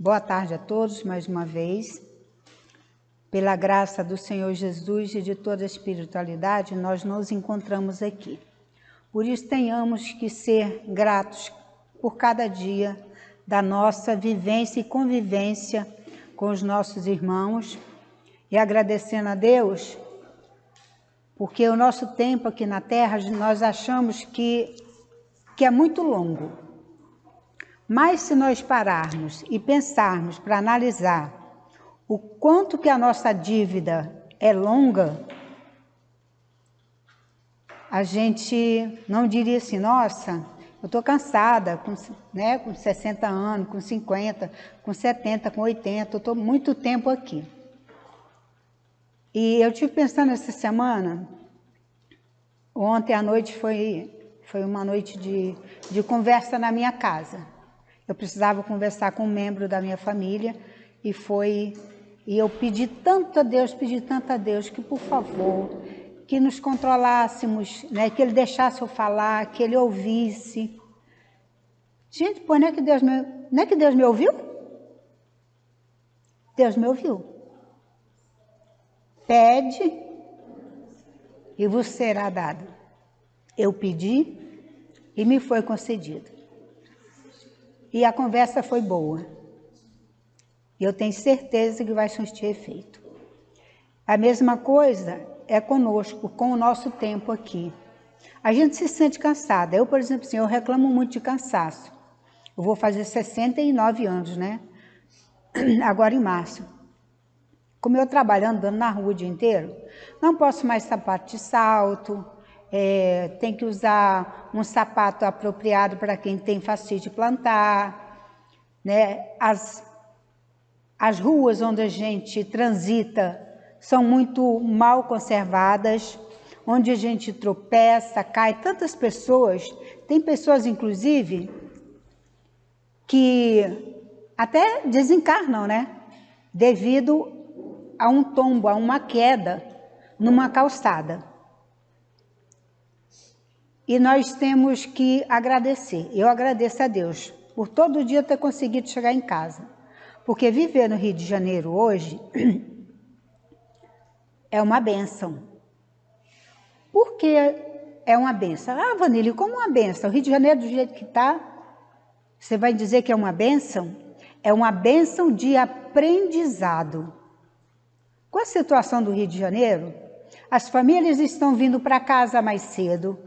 Boa tarde a todos, mais uma vez. Pela graça do Senhor Jesus e de toda a espiritualidade, nós nos encontramos aqui. Por isso, tenhamos que ser gratos por cada dia da nossa vivência e convivência com os nossos irmãos e agradecendo a Deus, porque o nosso tempo aqui na Terra, nós achamos que é muito longo. Mas se nós pararmos e pensarmos para analisar o quanto que a nossa dívida é longa, a gente não diria assim, nossa, eu estou cansada, com 60 anos, com 50, com 70, com 80, eu estou muito tempo aqui. E eu estive pensando essa semana, ontem à noite foi uma noite de conversa na minha casa. Eu precisava conversar com um membro da minha família e eu pedi tanto a Deus, que por favor, que nos controlássemos, né, que Ele deixasse eu falar, que Ele ouvisse. Gente, pois não é que Deus me ouviu? Deus me ouviu. Pede e vos será dado. Eu pedi e me foi concedido. E a conversa foi boa. E eu tenho certeza que vai surtir efeito. A mesma coisa é conosco, com o nosso tempo aqui. A gente se sente cansada. Eu, por exemplo, assim, eu reclamo muito de cansaço. Eu vou fazer 69 anos, né? Agora em março. Como eu trabalho andando na rua o dia inteiro, não posso mais sapato de salto, tem que usar um sapato apropriado para quem tem fascite plantar, né? As ruas onde a gente transita são muito mal conservadas, onde a gente tropeça, cai, tantas pessoas, tem pessoas inclusive que até desencarnam, né? Devido a um tombo, a uma queda numa calçada. E nós temos que agradecer. Eu agradeço a Deus por todo dia ter conseguido chegar em casa. Porque viver no Rio de Janeiro hoje é uma bênção. Por que é uma bênção? Ah, Vanille, como uma bênção? O Rio de Janeiro do jeito que está, você vai dizer que é uma bênção? É uma bênção de aprendizado. Com a situação do Rio de Janeiro, as famílias estão vindo para casa mais cedo,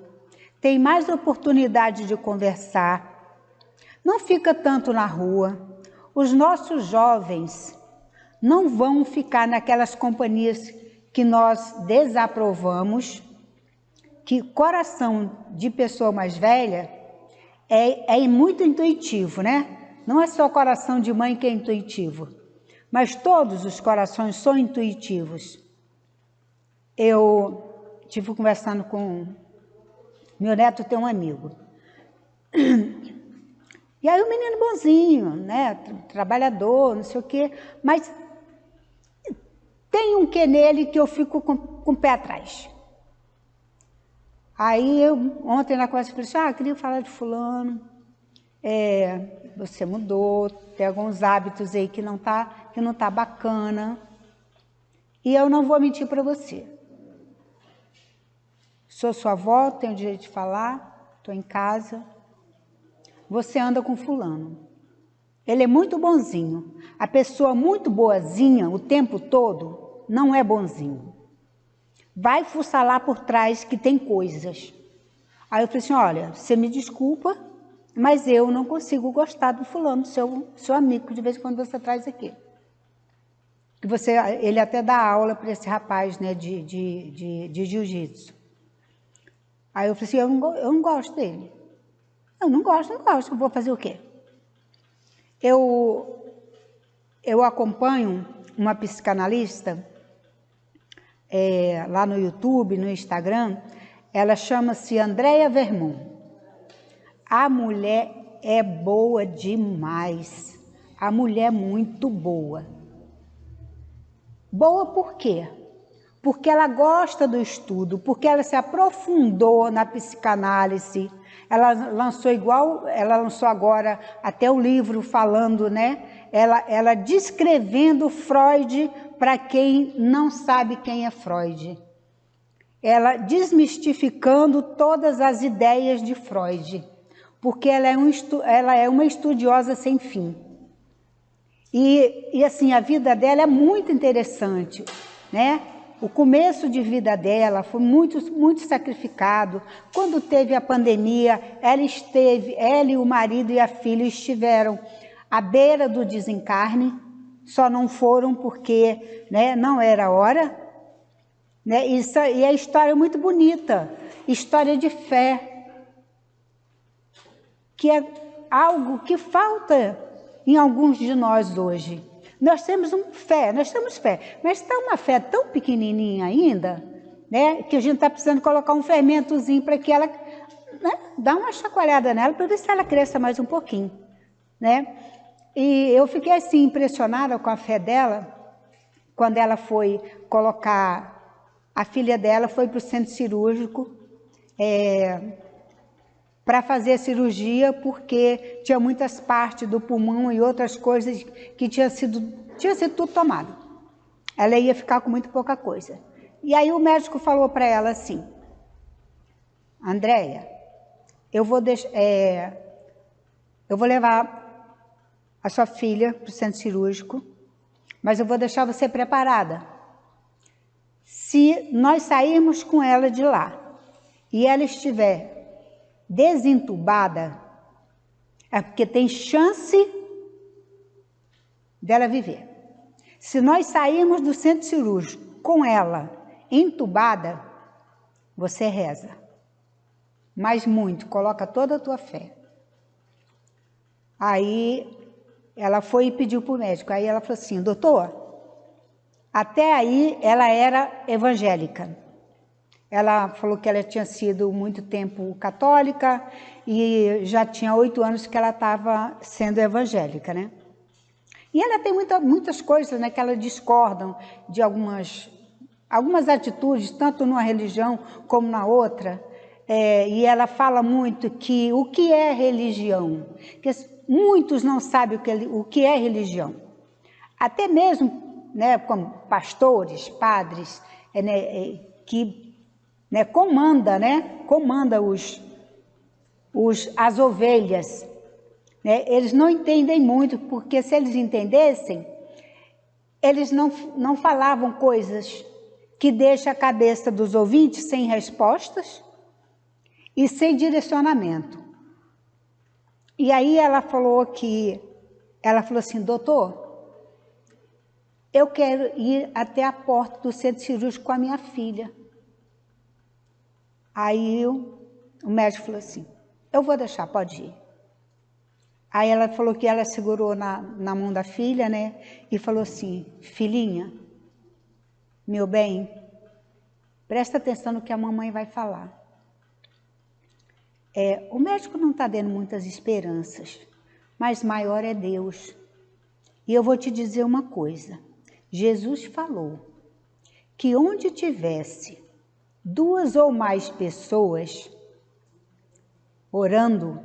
tem mais oportunidade de conversar, não fica tanto na rua. Os nossos jovens não vão ficar naquelas companhias que nós desaprovamos, que coração de pessoa mais velha é muito intuitivo, né? Não é só coração de mãe que é intuitivo, mas todos os corações são intuitivos. Eu estive conversando com... Meu neto tem um amigo. E aí o menino bonzinho, né? Trabalhador, não sei o quê. Mas tem um que nele que eu fico com o pé atrás. Aí eu, ontem na conversa, falei assim, queria falar de fulano. Você mudou, tem alguns hábitos aí que não tá bacana. E eu não vou mentir para você. Sou sua avó, tenho o direito de falar, estou em casa. Você anda com fulano. Ele é muito bonzinho. A pessoa muito boazinha o tempo todo não é bonzinho. Vai fuçar lá por trás que tem coisas. Aí eu falei assim, olha, você me desculpa, mas eu não consigo gostar do fulano, seu amigo, que de vez em quando você traz aqui. Ele até dá aula para esse rapaz, né, de jiu-jitsu. Aí eu falei assim, eu não gosto dele. Eu não gosto, eu vou fazer o quê? Eu acompanho uma psicanalista lá no YouTube, no Instagram, ela chama-se Andréa Vermont. A mulher é boa demais, a mulher é muito boa. Boa por quê? Porque ela gosta do estudo, porque ela se aprofundou na psicanálise, Ela lançou agora até o livro falando, né? Ela descrevendo Freud para quem não sabe quem é Freud. Ela desmistificando todas as ideias de Freud, porque ela é uma estudiosa sem fim. E assim, a vida dela é muito interessante, né? O começo de vida dela foi muito sacrificado. Quando teve a pandemia, ela e o marido e a filha estiveram à beira do desencarne, só não foram porque, né, não era hora. Né? E a história é muito bonita, história de fé, que é algo que falta em alguns de nós hoje. Nós temos fé, mas está uma fé tão pequenininha ainda, né, que a gente está precisando colocar um fermentozinho para que ela, né, dá uma chacoalhada nela para ver se ela cresça mais um pouquinho, né? E eu fiquei assim impressionada com a fé dela quando ela foi colocar. A filha dela foi para o centro cirúrgico para fazer a cirurgia, porque tinha muitas partes do pulmão e outras coisas que tinha sido tudo tomado. Ela ia ficar com muito pouca coisa. E aí o médico falou para ela assim: Andréia, eu vou levar a sua filha para o centro cirúrgico, mas eu vou deixar você preparada. Se nós sairmos com ela de lá e ela estiver desentubada, é porque tem chance dela viver. Se nós sairmos do centro cirúrgico com ela entubada, você reza. Mas muito, coloca toda a tua fé. Aí ela foi e pediu para o médico. Aí ela falou assim: doutor, até aí ela era evangélica. Ela falou que ela tinha sido muito tempo católica e já tinha 8 anos que ela estava sendo evangélica, né? E ela tem muitas coisas, né, que ela discordam de algumas atitudes, tanto numa religião como na outra. E ela fala muito que o que é religião, que muitos não sabem o que é religião. Até mesmo, né, como pastores, padres, que, né, comanda as ovelhas, né? Eles não entendem muito, porque se eles entendessem, eles não falavam coisas que deixam a cabeça dos ouvintes sem respostas e sem direcionamento. E aí ela falou assim: doutor, eu quero ir até a porta do centro cirúrgico com a minha filha. Aí o médico falou assim: eu vou deixar, pode ir. Aí ela falou que ela segurou na mão da filha, né? E falou assim: filhinha, meu bem, presta atenção no que a mamãe vai falar. O médico não está dando muitas esperanças, mas maior é Deus. E eu vou te dizer uma coisa. Jesus falou que onde tivesse 2 ou mais pessoas orando,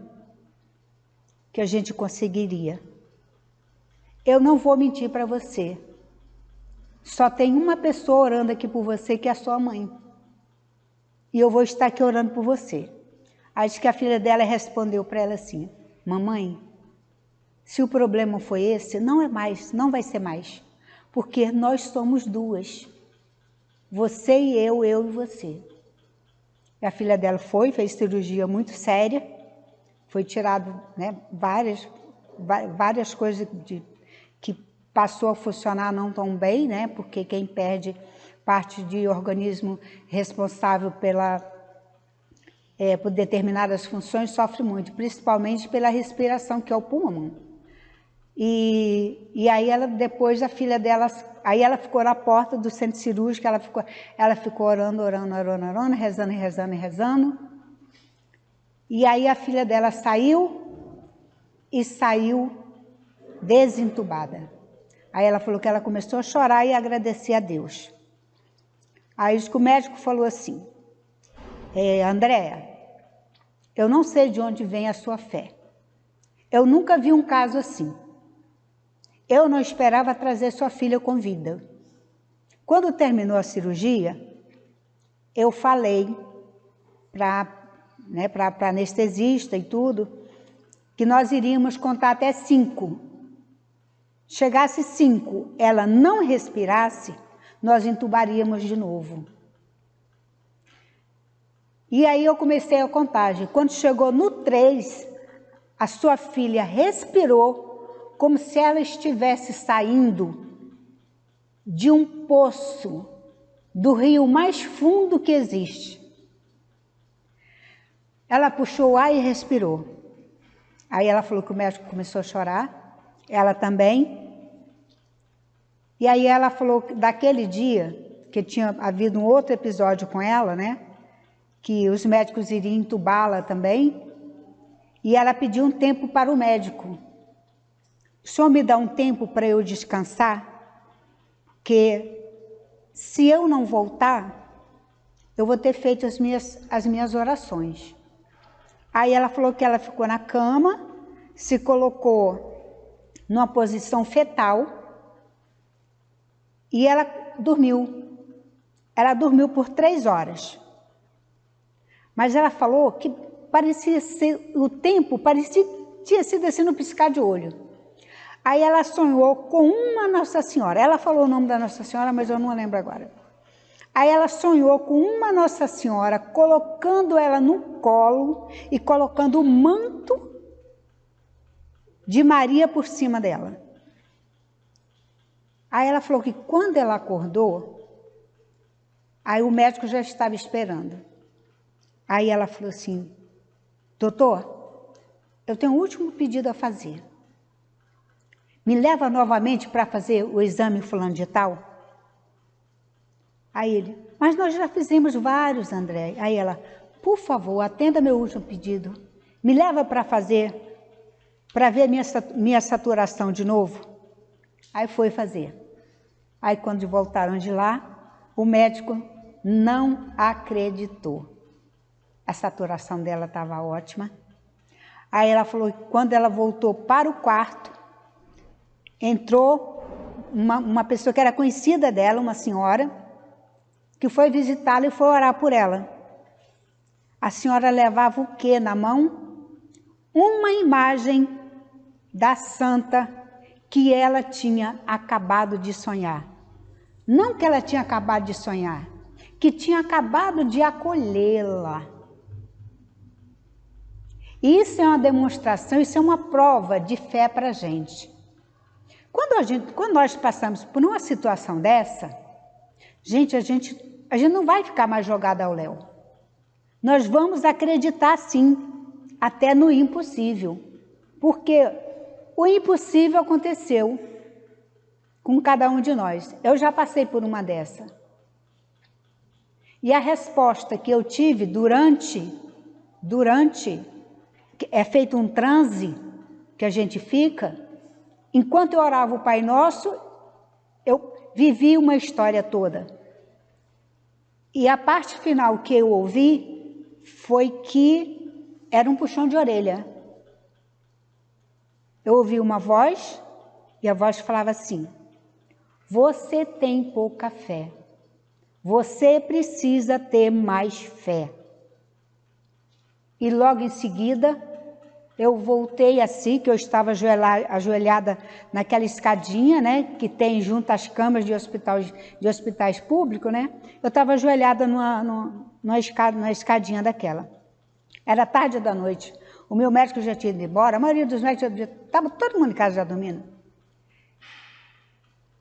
que a gente conseguiria. Eu não vou mentir para você. Só tem uma pessoa orando aqui por você, que é a sua mãe. E eu vou estar aqui orando por você. Aí diz que a filha dela respondeu para ela assim: mamãe, se o problema foi esse, não vai ser mais. Porque nós somos 2. Você e eu e você. E a filha dela fez cirurgia muito séria, foi tirado, né, várias coisas que passou a funcionar não tão bem, né, porque quem perde parte de organismo responsável por determinadas funções sofre muito, principalmente pela respiração, que é o pulmão. E aí depois a filha dela, aí ela ficou na porta do centro cirúrgico, ela ficou orando, rezando. E aí a filha dela saiu desentubada. Aí ela falou que ela começou a chorar e agradecer a Deus. Aí o médico falou assim: Andréia, Eu não sei de onde vem a sua fé. Eu nunca vi um caso assim. Eu não esperava trazer sua filha com vida. Quando terminou a cirurgia, eu falei para anestesista e tudo, que nós iríamos contar até 5. Chegasse 5, ela não respirasse, nós entubaríamos de novo. E aí eu comecei a contagem. Quando chegou no 3, a sua filha respirou como se ela estivesse saindo de um poço do rio mais fundo que existe. Ela puxou o ar e respirou. Aí ela falou que o médico começou a chorar, ela também. E aí ela falou que daquele dia, que tinha havido um outro episódio com ela, né? Que os médicos iriam entubá-la também. E ela pediu um tempo para o médico. O senhor me dá um tempo para eu descansar? Porque se eu não voltar, eu vou ter feito as minhas orações. Aí ela falou que ela ficou na cama, se colocou numa posição fetal e ela dormiu. Ela dormiu por 3 horas. Mas ela falou que parecia ser, o tempo tinha sido assim no piscar de olho. Aí ela sonhou com uma Nossa Senhora. Ela falou o nome da Nossa Senhora, mas eu não lembro agora. Aí ela sonhou com uma Nossa Senhora, colocando ela no colo e colocando o manto de Maria por cima dela. Aí ela falou que quando ela acordou, aí o médico já estava esperando. Aí ela falou assim, doutor, eu tenho um último pedido a fazer. Me leva novamente para fazer o exame fulano de tal? Aí ele, mas nós já fizemos vários, André. Aí ela, por favor, atenda meu último pedido. Me leva para fazer, para ver minha saturação de novo. Aí foi fazer. Aí quando voltaram de lá, o médico não acreditou. A saturação dela estava ótima. Aí ela falou que quando ela voltou para o quarto, entrou uma pessoa que era conhecida dela, uma senhora, que foi visitá-la e foi orar por ela. A senhora levava o quê na mão? Uma imagem da santa que ela tinha acabado de sonhar. Não que ela tinha acabado de sonhar, que tinha acabado de acolhê-la. Isso é uma demonstração, isso é uma prova de fé para a gente. Quando nós passamos por uma situação dessa, a gente não vai ficar mais jogada ao léu. Nós vamos acreditar sim, até no impossível. Porque o impossível aconteceu com cada um de nós. Eu já passei por uma dessa. E a resposta que eu tive durante é feito um transe que a gente fica, enquanto eu orava o Pai Nosso, eu vivi uma história toda. E a parte final que eu ouvi foi que era um puxão de orelha. Eu ouvi uma voz e a voz falava assim, você tem pouca fé, você precisa ter mais fé. E logo em seguida, eu voltei assim, que eu estava ajoelhada naquela escadinha, né, que tem junto às camas de hospitais públicos, né? Eu estava ajoelhada numa escadinha daquela. Era tarde da noite. O meu médico já tinha ido embora, a maioria dos médicos estava todo mundo em casa já dormindo.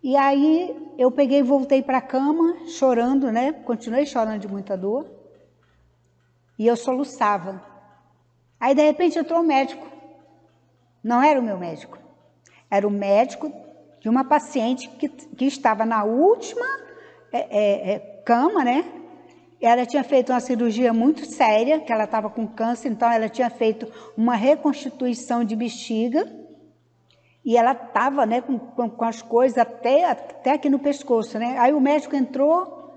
E aí eu peguei e voltei para a cama, chorando, né? Continuei chorando de muita dor. E eu soluçava. Aí, de repente, entrou o médico. Não era o meu médico. Era o médico de uma paciente que estava na última cama, né? Ela tinha feito uma cirurgia muito séria, que ela estava com câncer, então ela tinha feito uma reconstituição de bexiga. E ela estava, né, com as coisas até aqui no pescoço, né? Aí o médico entrou,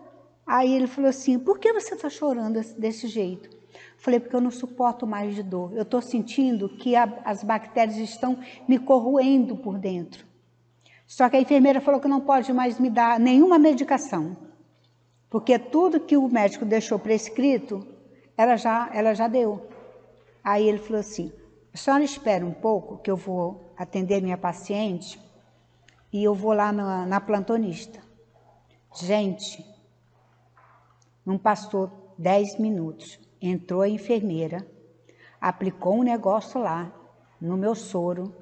aí ele falou assim, por que você está chorando desse jeito? Falei, porque eu não suporto mais de dor. Eu estou sentindo que as bactérias estão me corroendo por dentro. Só que a enfermeira falou que não pode mais me dar nenhuma medicação. Porque tudo que o médico deixou prescrito, ela já deu. Aí ele falou assim, a senhora espera um pouco que eu vou atender minha paciente e eu vou lá na plantonista. Gente, não passou 10 minutos. Entrou a enfermeira, aplicou um negócio lá, no meu soro,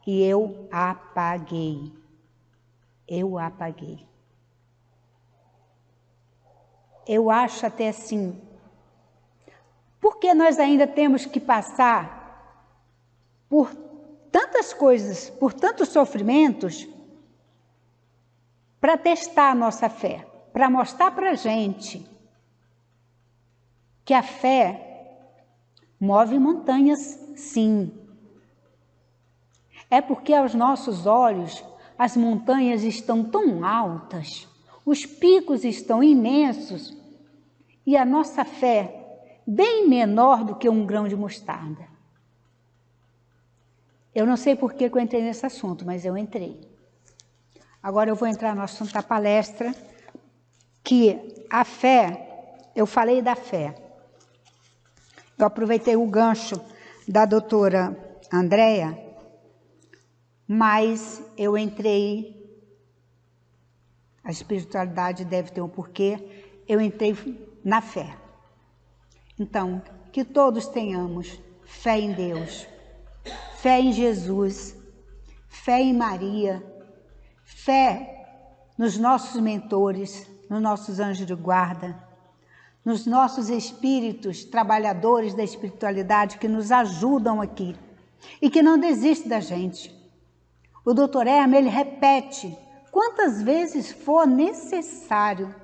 e eu apaguei. Eu apaguei. Eu acho até assim, por que nós ainda temos que passar por tantas coisas, por tantos sofrimentos, para testar a nossa fé, para mostrar para a gente que a fé move montanhas, sim. É porque aos nossos olhos as montanhas estão tão altas, os picos estão imensos e a nossa fé bem menor do que um grão de mostarda. Eu não sei por que eu entrei nesse assunto, mas eu entrei. Agora eu vou entrar no assunto da palestra, que a fé, eu falei da fé. Eu aproveitei o gancho da doutora Andréia, mas eu entrei, a espiritualidade deve ter um porquê, eu entrei na fé. Então, que todos tenhamos fé em Deus, fé em Jesus, fé em Maria, fé nos nossos mentores, nos nossos anjos de guarda, nos nossos espíritos trabalhadores da espiritualidade que nos ajudam aqui e que não desistem da gente. O Dr. Hermes, ele repete quantas vezes for necessário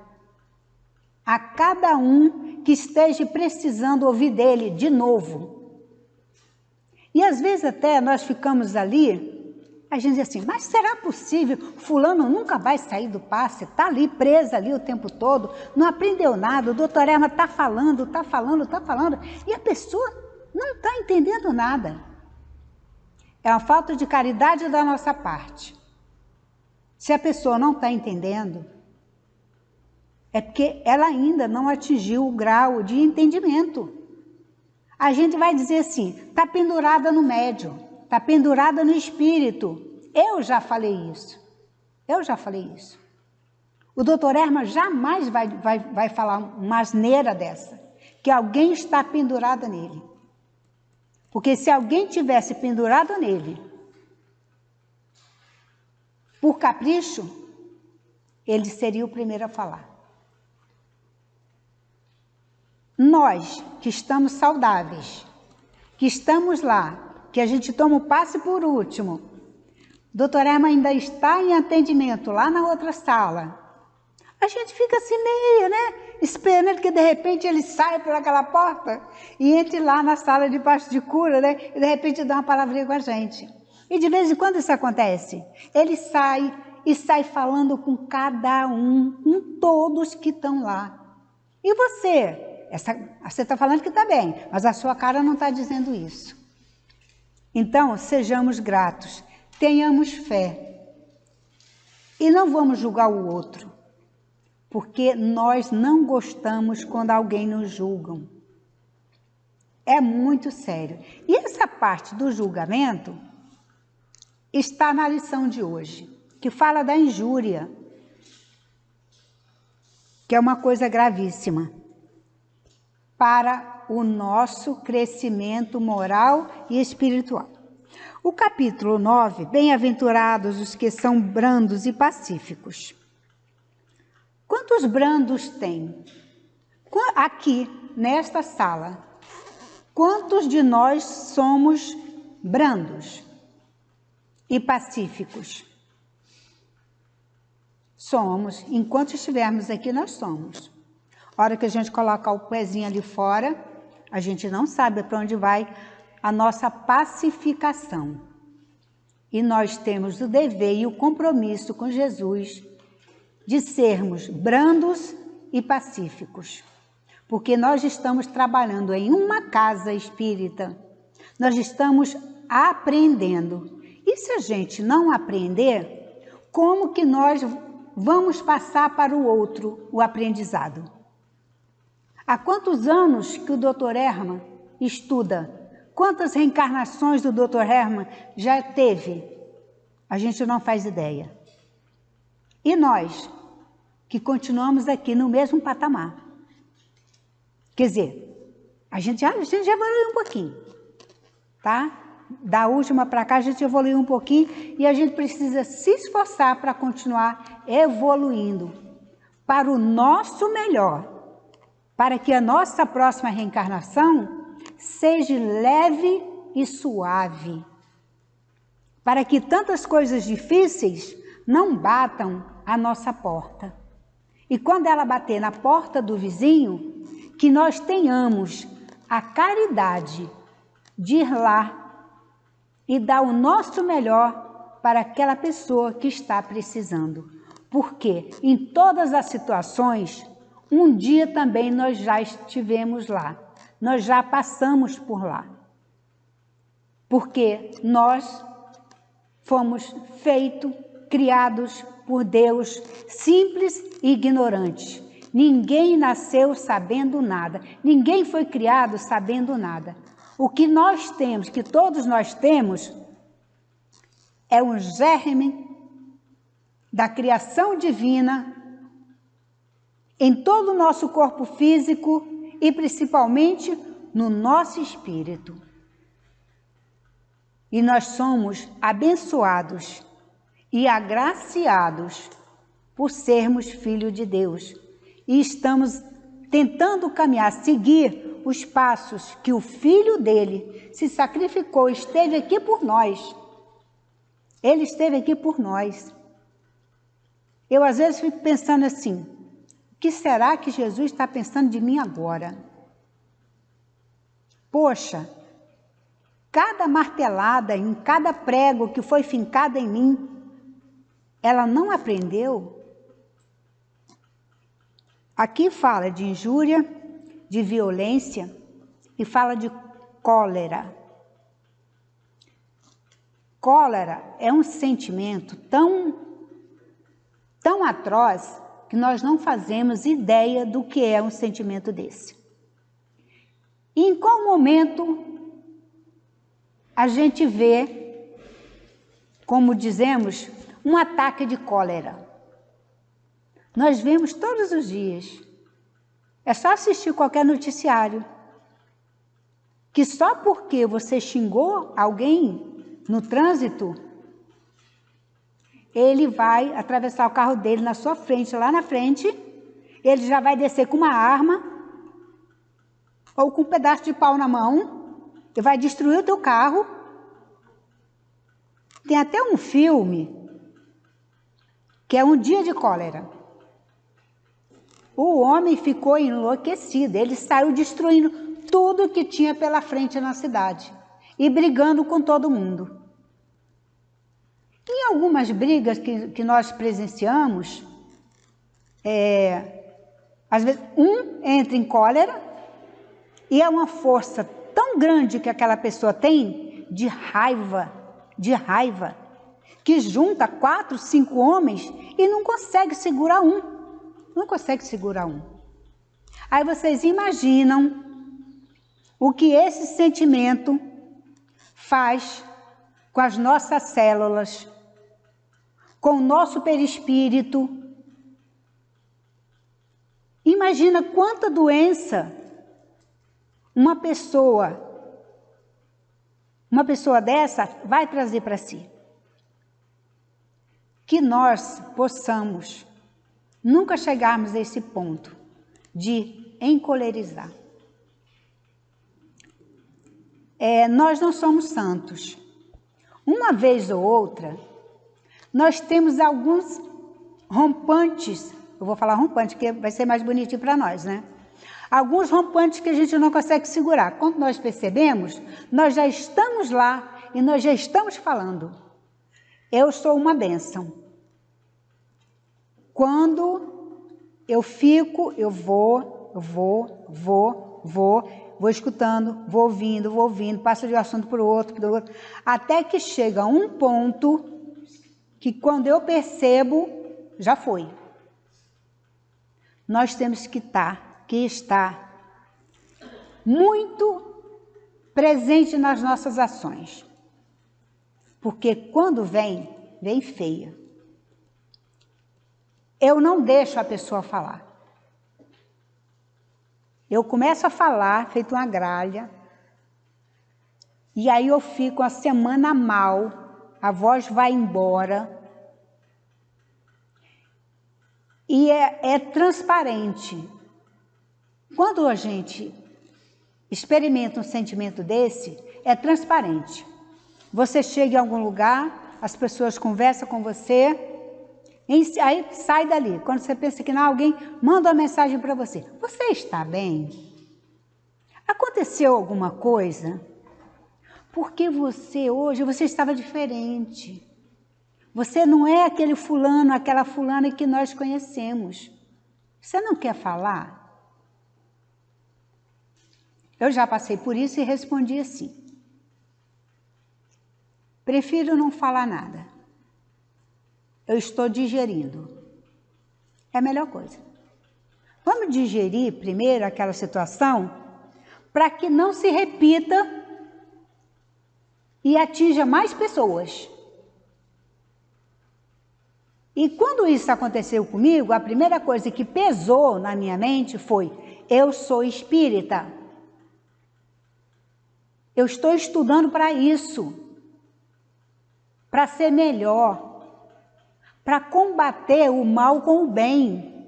a cada um que esteja precisando ouvir dele de novo. E às vezes até nós ficamos ali, a gente diz assim, mas será possível? Fulano nunca vai sair do passe, está ali, presa ali o tempo todo, não aprendeu nada, o doutor Hermes está falando, e a pessoa não está entendendo nada. É uma falta de caridade da nossa parte. Se a pessoa não está entendendo, é porque ela ainda não atingiu o grau de entendimento. A gente vai dizer assim, está pendurada no médium, está pendurada no espírito. Eu já falei isso. O doutor Hermes jamais vai falar uma asneira dessa, que alguém está pendurada nele. Porque se alguém tivesse pendurado nele por capricho, ele seria o primeiro a falar. Nós que estamos saudáveis, que estamos lá, que a gente toma o passe por último, o doutor Hermes ainda está em atendimento lá na outra sala, a gente fica assim meio, esperando que de repente ele saia por aquela porta e entre lá na sala de passe de cura, e de repente dá uma palavrinha com a gente. E de vez em quando isso acontece, ele sai e sai falando com cada um, com todos que estão lá. E você? Você está falando que está bem, mas a sua cara não está dizendo isso. Então, sejamos gratos, tenhamos fé e não vamos julgar o outro, porque nós não gostamos quando alguém nos julga. É muito sério. E essa parte do julgamento está na lição de hoje, que fala da injúria, que é uma coisa gravíssima para o nosso crescimento moral e espiritual. O capítulo 9, bem-aventurados os que são brandos e pacíficos. Quantos brandos tem? Aqui, nesta sala, quantos de nós somos brandos e pacíficos? Somos. Enquanto estivermos aqui, nós somos. A hora que a gente coloca o pezinho ali fora, a gente não sabe para onde vai a nossa pacificação. E nós temos o dever e o compromisso com Jesus de sermos brandos e pacíficos. porque nós estamos trabalhando em uma casa espírita, nós estamos aprendendo. E se a gente não aprender, como que nós vamos passar para o outro o aprendizado? Há quantos anos que o Dr. Hermann estuda? Quantas reencarnações do Dr. Hermann já teve? A gente não faz ideia. E nós, que continuamos aqui no mesmo patamar. Quer dizer, a gente já evoluiu um pouquinho, tá? Da última para cá a gente evoluiu um pouquinho e a gente precisa se esforçar para continuar evoluindo para o nosso melhor, para que a nossa próxima reencarnação seja leve e suave, para que tantas coisas difíceis não batam a nossa porta. E quando ela bater na porta do vizinho, que nós tenhamos a caridade de ir lá e dar o nosso melhor para aquela pessoa que está precisando. Porque em todas as situações, um dia também nós já estivemos lá, nós já passamos por lá. Porque nós fomos criados por Deus, simples e ignorantes. Ninguém nasceu sabendo nada, ninguém foi criado sabendo nada. O que nós temos, que todos nós temos, é um germe da criação divina em todo o nosso corpo físico e principalmente no nosso espírito. E nós somos abençoados e agraciados por sermos filhos de Deus. E estamos tentando caminhar, seguir os passos que o Filho dele se sacrificou, esteve aqui por nós. Ele esteve aqui por nós. Eu às vezes fico pensando assim, o que será que Jesus está pensando de mim agora? Poxa, cada martelada em cada prego que foi fincada em mim, ela não aprendeu? Aqui fala de injúria, de violência e fala de cólera. Cólera é um sentimento tão atroz que nós não fazemos ideia do que é um sentimento desse. E em qual momento a gente vê, como dizemos, um ataque de cólera? Nós vemos todos os dias. É só assistir qualquer noticiário. Que só porque você xingou alguém no trânsito, ele vai atravessar o carro dele na sua frente, lá na frente, ele já vai descer com uma arma ou com um pedaço de pau na mão e vai destruir o teu carro. Tem até um filme que é Um Dia de Cólera. O homem ficou enlouquecido, ele saiu destruindo tudo que tinha pela frente na cidade e brigando com todo mundo. Em algumas brigas que nós presenciamos, às vezes um entra em cólera e é uma força tão grande que aquela pessoa tem de raiva, que junta 4, 5 homens e não consegue segurar um. Não consegue segurar um. Aí vocês imaginam o que esse sentimento faz com as nossas células, com o nosso perispírito. Imagina quanta doença uma pessoa dessa vai trazer para si. Que nós possamos nunca chegarmos a esse ponto de encolerizar. Nós não somos santos. Uma vez ou outra, nós temos alguns rompantes, eu vou falar rompante, porque vai ser mais bonitinho para nós, né? Alguns rompantes que a gente não consegue segurar. Quando nós percebemos, nós já estamos lá e nós já estamos falando. Eu sou uma bênção. Quando eu vou vou escutando, vou ouvindo, passo de um assunto para o outro, até que chega um ponto que quando eu percebo, já foi. Nós temos que estar muito presente nas nossas ações. Porque quando vem feia. Eu não deixo a pessoa falar. Eu começo a falar, feito uma gralha, e aí eu fico a semana mal, a voz vai embora, e é transparente. Quando a gente experimenta um sentimento desse, é transparente. Você chega em algum lugar, as pessoas conversam com você, aí sai dali. Quando você pensa que não, alguém manda uma mensagem para você. Você está bem? Aconteceu alguma coisa? Porque hoje, você estava diferente. Você não é aquele fulano, aquela fulana que nós conhecemos. Você não quer falar? Eu já passei por isso e respondi assim. Prefiro não falar nada. Eu estou digerindo. É a melhor coisa. Vamos digerir primeiro aquela situação para que não se repita e atinja mais pessoas. E quando isso aconteceu comigo, a primeira coisa que pesou na minha mente foi: eu sou espírita. Eu estou estudando para isso, para ser melhor, para combater o mal com o bem.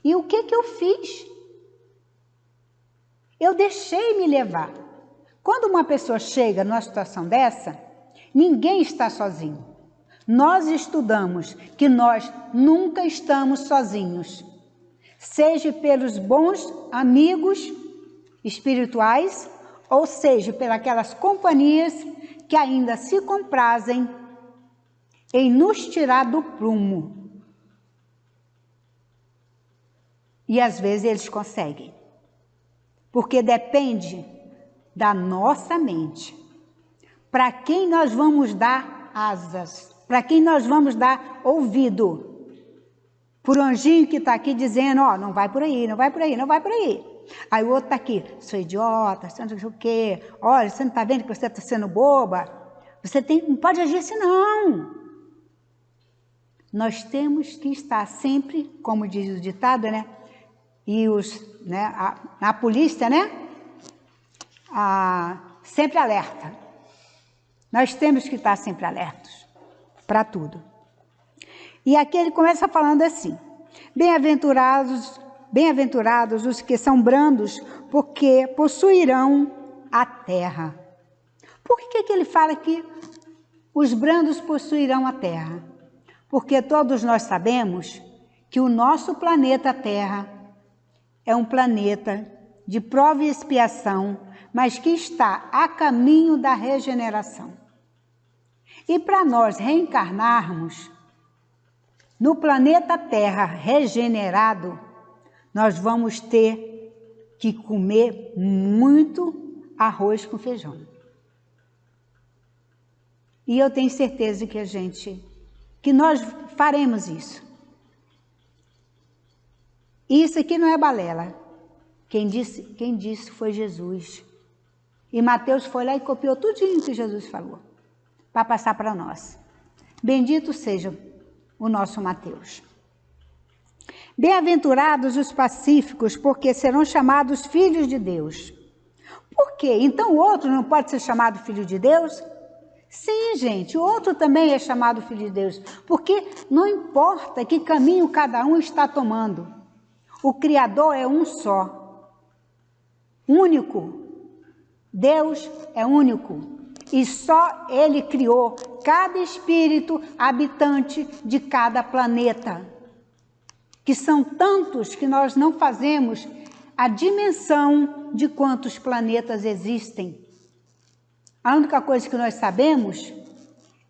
E o que eu fiz? Eu deixei me levar. Quando uma pessoa chega numa situação dessa, ninguém está sozinho. Nós estudamos que nós nunca estamos sozinhos, seja pelos bons amigos espirituais, ou seja, pelas companhias que ainda se comprazem em nos tirar do prumo. E às vezes eles conseguem, porque depende da nossa mente. Para quem nós vamos dar asas? Para quem nós vamos dar ouvido? Por um anjinho que está aqui dizendo: ó, não vai por aí, não vai por aí, não vai por aí. Aí o outro está aqui: sou idiota, você não sei o quê, olha, você não está vendo que você está sendo boba? Você não pode agir assim, não. Nós temos que estar sempre, como diz o ditado, né? E a polícia, né? Sempre alerta. Nós temos que estar sempre alertos para tudo. E aqui ele começa falando assim: bem-aventurados os que são brandos, porque possuirão a terra. Por que ele fala que os brandos possuirão a terra? Porque todos nós sabemos que o nosso planeta Terra é um planeta de prova e expiação, mas que está a caminho da regeneração. E para nós reencarnarmos no planeta Terra regenerado, nós vamos ter que comer muito arroz com feijão. E eu tenho certeza que nós faremos isso. Isso aqui não é balela. Quem disse foi Jesus. E Mateus foi lá e copiou tudinho que Jesus falou, para passar para nós. Bendito seja o nosso Mateus. Bem-aventurados os pacíficos, porque serão chamados filhos de Deus. Por quê? Então o outro não pode ser chamado filho de Deus? Sim, gente, o outro também é chamado filho de Deus, porque não importa que caminho cada um está tomando. O Criador é um só, único. Deus é único. E só Ele criou cada espírito habitante de cada planeta, que são tantos que nós não fazemos a dimensão de quantos planetas existem. A única coisa que nós sabemos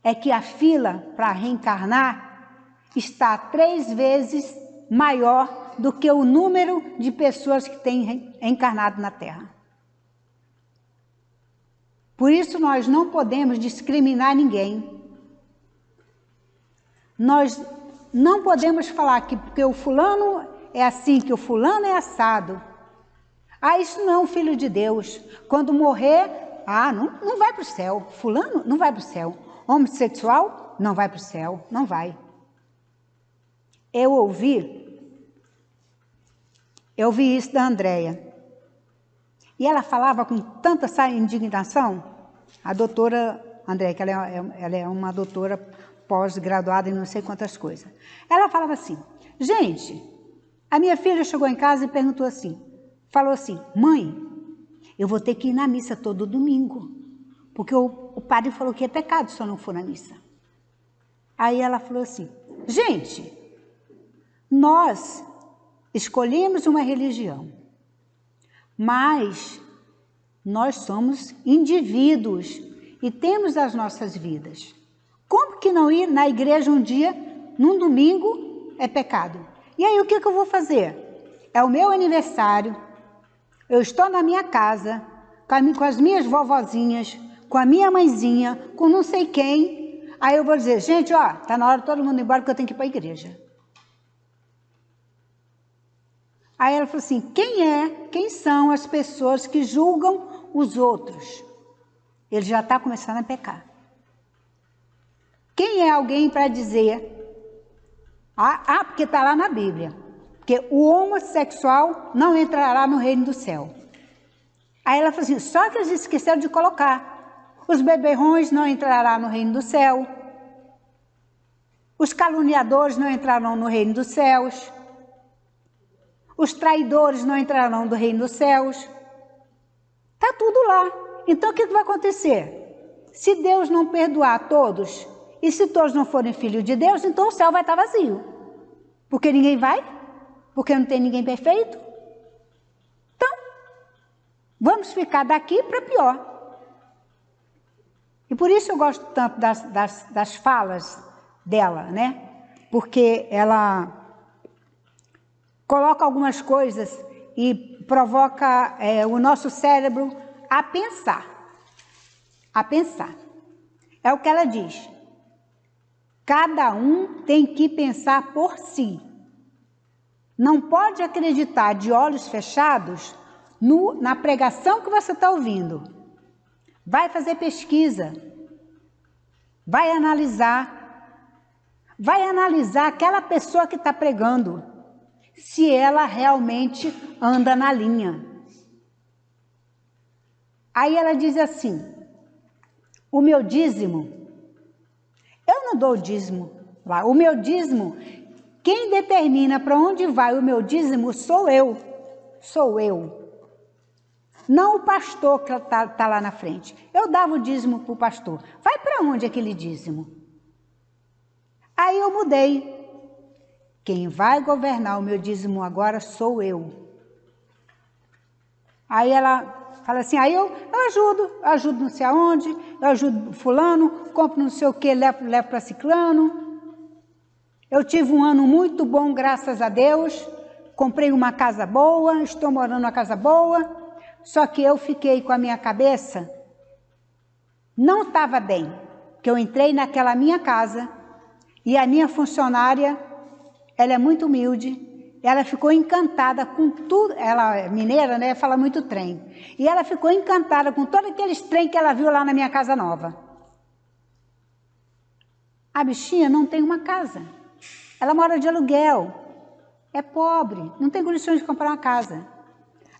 é que a fila para reencarnar está 3 vezes maior do que o número de pessoas que têm encarnado na Terra. Por isso nós não podemos discriminar ninguém. Nós não podemos falar que porque o fulano é assim, que o fulano é assado. Ah, isso não é um filho de Deus. Quando morrer, não vai para o céu. Fulano não vai para o céu. Homossexual não vai para o céu. Não vai. Eu ouvi isso da Andréia. E ela falava com tanta essa indignação, a doutora Andréia, que ela é uma doutora pós-graduada em não sei quantas coisas. Ela falava assim, gente, a minha filha chegou em casa e perguntou assim, falou assim, mãe, eu vou ter que ir na missa todo domingo, porque o padre falou que é pecado se eu não for na missa. Aí ela falou assim, gente, nós escolhemos uma religião, mas nós somos indivíduos e temos as nossas vidas. Como que não ir na igreja um dia, num domingo, é pecado? E aí o que eu vou fazer? É o meu aniversário, eu estou na minha casa, com as minhas vovozinhas, com a minha mãezinha, com não sei quem. Aí eu vou dizer, gente, ó, tá na hora de todo mundo ir embora porque eu tenho que ir para a igreja. Aí ela falou assim, quem são as pessoas que julgam os outros? Ele já está começando a pecar. Quem é alguém para dizer, porque está lá na Bíblia, porque o homossexual não entrará no reino do céu. Aí ela falou assim, só que eles esqueceram de colocar, os beberrões não entrarão no reino do céu, os caluniadores não entrarão no reino dos céus, os traidores não entrarão no reino dos céus. Está tudo lá. Então o que vai acontecer? Se Deus não perdoar todos, e se todos não forem filhos de Deus, então o céu vai estar vazio. Porque ninguém vai? Porque não tem ninguém perfeito? Então, vamos ficar daqui para pior. E por isso eu gosto tanto das falas dela, né? Porque ela coloca algumas coisas e provoca o nosso cérebro a pensar. A pensar. É o que ela diz. Cada um tem que pensar por si. Não pode acreditar de olhos fechados na pregação que você está ouvindo. Vai fazer pesquisa. Vai analisar aquela pessoa que está pregando, se ela realmente anda na linha. Aí ela diz assim, o meu dízimo, eu não dou dízimo lá, o meu dízimo, quem determina para onde vai o meu dízimo sou eu. Não o pastor que está lá na frente. Eu dava o dízimo para o pastor. Vai para onde aquele dízimo? Aí eu mudei. Quem vai governar o meu dízimo agora sou eu. Aí ela fala assim, aí eu ajudo não sei aonde, eu ajudo fulano, compro não sei o que, levo para ciclano. Eu tive um ano muito bom, graças a Deus, comprei uma casa boa, estou morando numa casa boa, só que eu fiquei com a minha cabeça, não estava bem, porque eu entrei naquela minha casa e a minha funcionária, ela é muito humilde, ela ficou encantada com tudo, ela é mineira, né, fala muito trem, e ela ficou encantada com todos aqueles trem que ela viu lá na minha casa nova. A bichinha não tem uma casa, ela mora de aluguel, é pobre, não tem condições de comprar uma casa.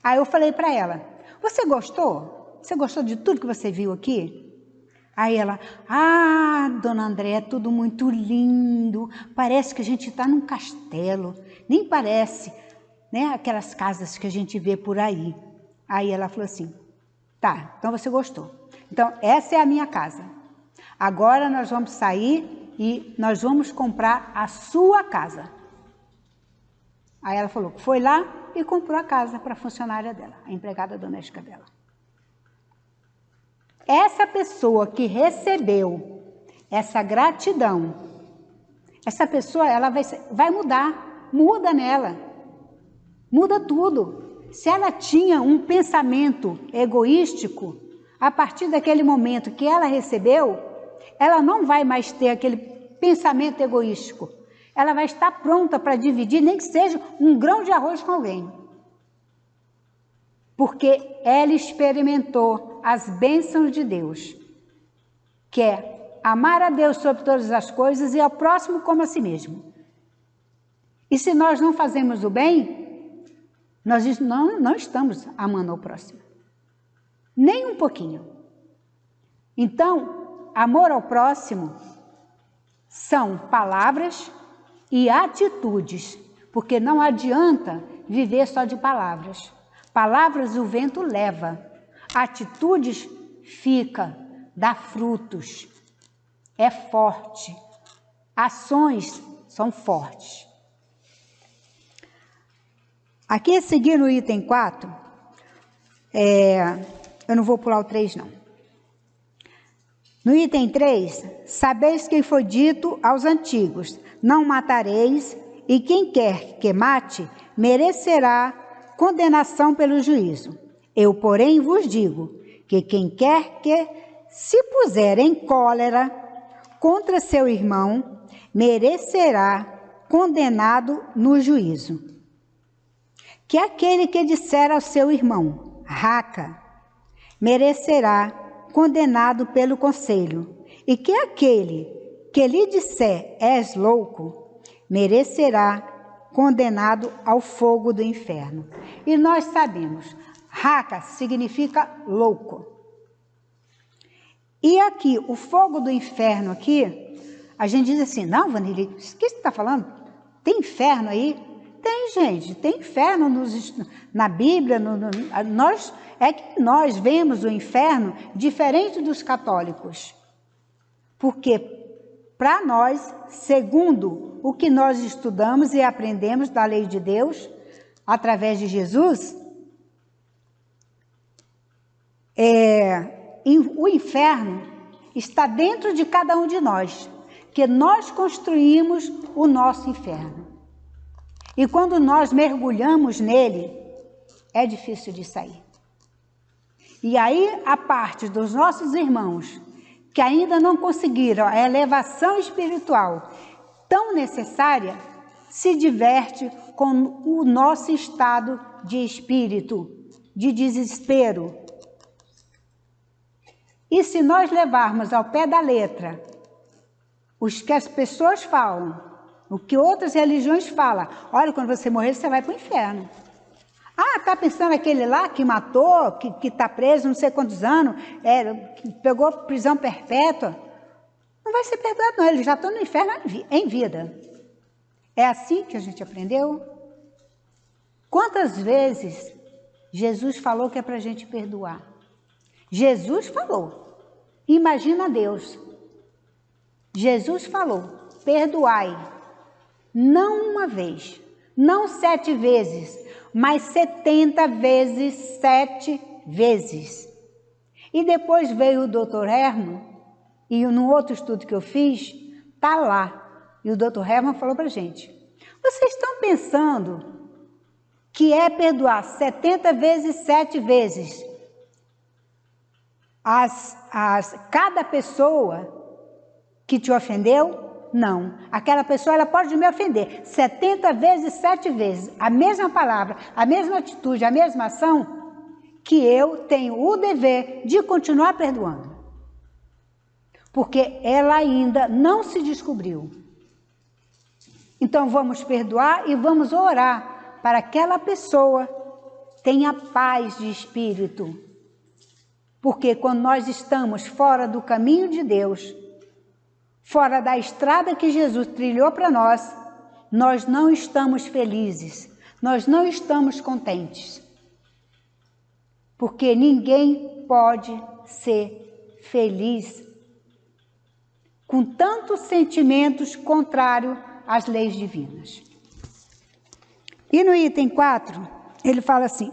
Aí eu falei para ela, você gostou? Você gostou de tudo que você viu aqui? Aí ela, dona André, é tudo muito lindo, parece que a gente está num castelo, nem parece, né, aquelas casas que a gente vê por aí. Aí ela falou assim, tá, então você gostou. Então, essa é a minha casa. Agora nós vamos sair e nós vamos comprar a sua casa. Aí ela falou, foi lá e comprou a casa para a funcionária dela, a empregada doméstica dela. Essa pessoa que recebeu essa gratidão, essa pessoa ela vai mudar, muda nela. Muda tudo. Se ela tinha um pensamento egoístico, a partir daquele momento que ela recebeu, ela não vai mais ter aquele pensamento egoístico. Ela vai estar pronta para dividir, nem que seja um grão de arroz com alguém. Porque ela experimentou as bênçãos de Deus, que é amar a Deus sobre todas as coisas e ao próximo como a si mesmo. E se nós não fazemos o bem, nós não estamos amando ao próximo. Nem um pouquinho. Então, amor ao próximo são palavras e atitudes, porque não adianta viver só de palavras. Palavras o vento leva, atitudes fica, dá frutos, é forte, ações são fortes. Aqui, seguindo o item 4, eu não vou pular o 3 não. No item 3, sabeis que foi dito aos antigos, não matareis, e quem quer que mate, merecerá condenação pelo juízo. Eu, porém, vos digo, que quem quer que se puser em cólera contra seu irmão, merecerá condenado no juízo. Que aquele que disser ao seu irmão, raca, merecerá condenado pelo conselho, e que aquele que lhe disser, és louco, merecerá condenado ao fogo do inferno. E nós sabemos, raca significa louco. E aqui, o fogo do inferno aqui, a gente diz assim, não, Vanille, o que você está falando? Tem inferno aí? Tem, gente, tem inferno na Bíblia, nós vemos o inferno diferente dos católicos. Porque para nós, segundo o que nós estudamos e aprendemos da lei de Deus, através de Jesus, o inferno está dentro de cada um de nós, que nós construímos o nosso inferno. E quando nós mergulhamos nele, é difícil de sair. E aí, a parte dos nossos irmãos, que ainda não conseguiram a elevação espiritual tão necessária, se diverte com o nosso estado de espírito, de desespero. E se nós levarmos ao pé da letra os que as pessoas falam, o que outras religiões falam, olha, quando você morrer, você vai para o inferno. Ah, está pensando aquele lá que matou, que está preso não sei quantos anos, que pegou prisão perpétua? Não vai ser perdoado, não, eles já estão no inferno em vida. É assim que a gente aprendeu? Quantas vezes Jesus falou que é para a gente perdoar? Jesus falou. Imagina Deus. Jesus falou, perdoai. Não uma vez, não 7 vezes, mas 70 vezes 7 vezes. E depois veio o Dr. Herman, e no outro estudo que eu fiz, está lá. E o Dr. Herman falou para a gente, vocês estão pensando que é perdoar 70 vezes 7 vezes cada pessoa que te ofendeu? Não. Aquela pessoa ela pode me ofender 70 vezes 7 vezes, a mesma palavra, a mesma atitude, a mesma ação, que eu tenho o dever de continuar perdoando. Porque ela ainda não se descobriu. Então vamos perdoar e vamos orar para que aquela pessoa tenha paz de espírito. Porque quando nós estamos fora do caminho de Deus, fora da estrada que Jesus trilhou para nós não estamos felizes, nós não estamos contentes. Porque ninguém pode ser feliz com tantos sentimentos contrários às leis divinas. E no item 4, ele fala assim,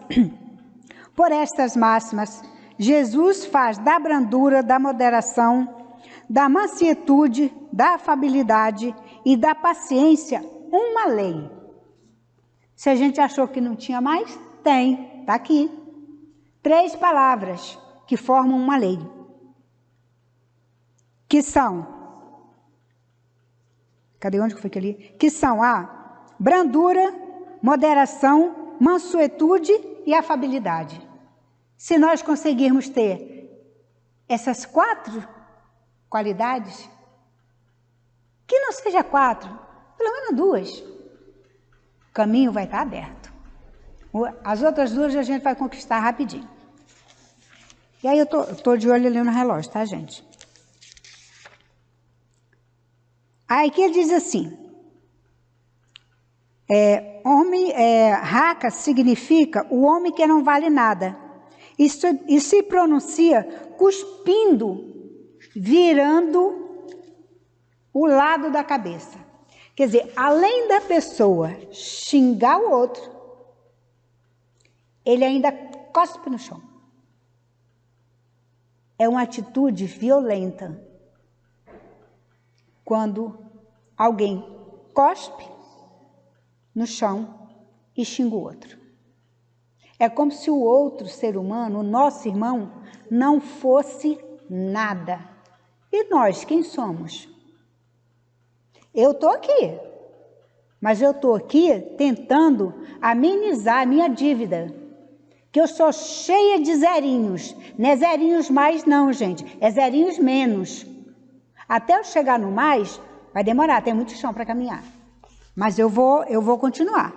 por estas máximas, Jesus faz da brandura, da moderação, da mansitude, da afabilidade e da paciência uma lei. Se a gente achou que não tinha mais, tem, está aqui. 3 palavras que formam uma lei. Que são, cadê onde foi que eu li? Que são a brandura, moderação, mansuetude e afabilidade. Se nós conseguirmos ter essas 4 qualidades, que não seja 4, pelo menos 2, o caminho vai estar aberto. As outras 2 a gente vai conquistar rapidinho. E aí eu tô de olho ali no relógio, tá, gente? Aí que ele diz assim, raca significa o homem que não vale nada. E se pronuncia cuspindo, virando o lado da cabeça. Quer dizer, além da pessoa xingar o outro, ele ainda cospe no chão. É uma atitude violenta. Quando alguém cospe no chão e xinga o outro. É como se o outro ser humano, o nosso irmão, não fosse nada. E nós, quem somos? Eu estou aqui, mas eu estou aqui tentando amenizar a minha dívida, que eu sou cheia de zerinhos. Não é zerinhos mais não, gente, é zerinhos menos. Até eu chegar no mais, vai demorar, tem muito chão para caminhar. Mas eu vou continuar.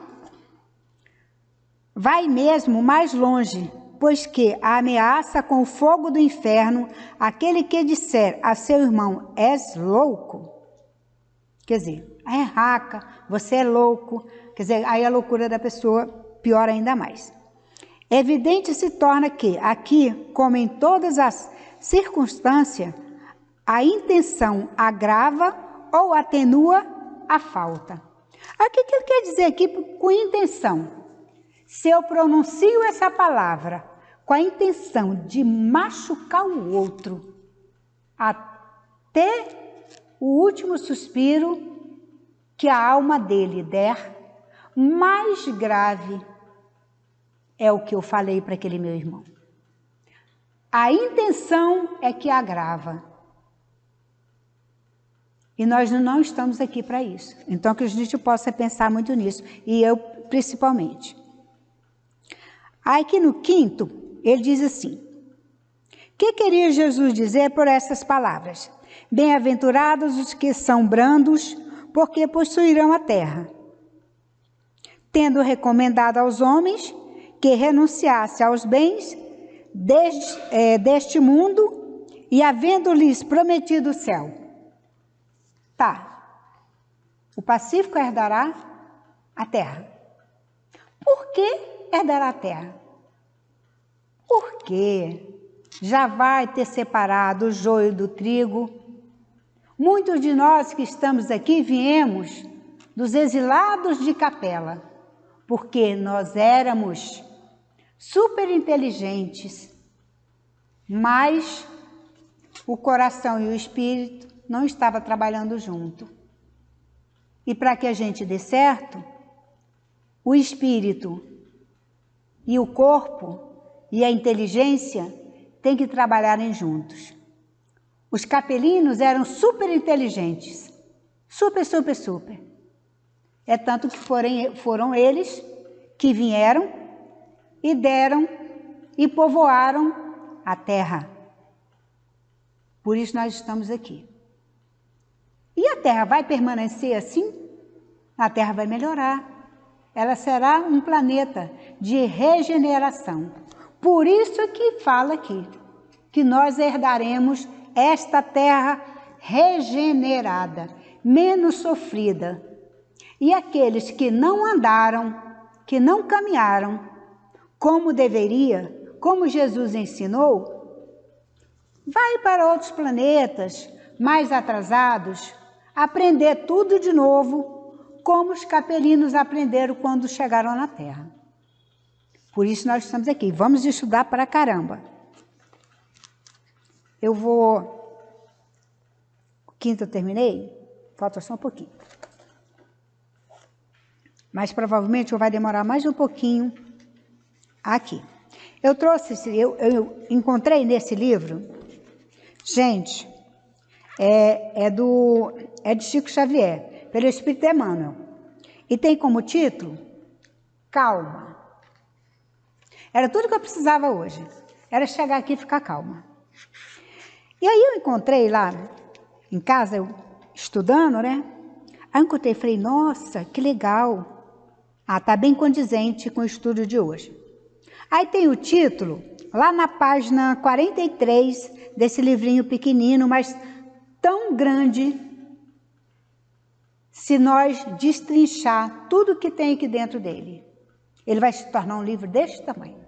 Vai mesmo mais longe, pois que a ameaça com o fogo do inferno, aquele que disser a seu irmão, és louco, quer dizer, é raca, você é louco, quer dizer, aí a loucura da pessoa piora ainda mais. Evidente se torna que, aqui, como em todas as circunstâncias, a intenção agrava ou atenua a falta. O que ele quer dizer aqui com intenção? Se eu pronuncio essa palavra com a intenção de machucar o outro até o último suspiro que a alma dele der, mais grave é o que eu falei para aquele meu irmão. A intenção é que agrava. E nós não estamos aqui para isso. Então, que a gente possa pensar muito nisso. E eu, principalmente. Aí que no 5º, ele diz assim. O que queria Jesus dizer por essas palavras? Bem-aventurados os que são brandos, porque possuirão a terra. Tendo recomendado aos homens que renunciasse aos bens deste mundo e havendo-lhes prometido o céu. Tá, o pacífico herdará a terra. Por que herdará a terra? Porque já vai ter separado o joio do trigo. Muitos de nós que estamos aqui viemos dos exilados de Capela, porque nós éramos super inteligentes, mas o coração e o espírito não estavam trabalhando junto. E para que a gente dê certo, o espírito e o corpo e a inteligência têm que trabalharem juntos. Os capelinos eram super inteligentes, super. É tanto que foram eles que vieram e deram e povoaram a terra. Por isso nós estamos aqui. E a terra vai permanecer assim? A terra vai melhorar. Ela será um planeta de regeneração. Por isso que fala aqui, que nós herdaremos esta terra regenerada, menos sofrida. E aqueles que não andaram, que não caminharam como deveria, como Jesus ensinou, vai para outros planetas mais atrasados, aprender tudo de novo, como os capelinos aprenderam quando chegaram na Terra. Por isso nós estamos aqui. Vamos estudar para caramba. O 5º eu terminei? Falta só um pouquinho. mas provavelmente vai demorar mais um pouquinho aqui. Eu trouxe, eu encontrei nesse livro, gente, é de Chico Xavier, pelo Espírito Emmanuel, e tem como título, Calma. Era tudo que eu precisava hoje, era chegar aqui e ficar calma. E aí eu encontrei lá em casa, eu estudando, né? Aí eu encontrei e falei, nossa, que legal. Tá bem condizente com o estudo de hoje. Aí tem o título, lá na página 43 desse livrinho pequenino, mas tão grande, se nós destrinchar tudo que tem aqui dentro dele. Ele vai se tornar um livro deste tamanho.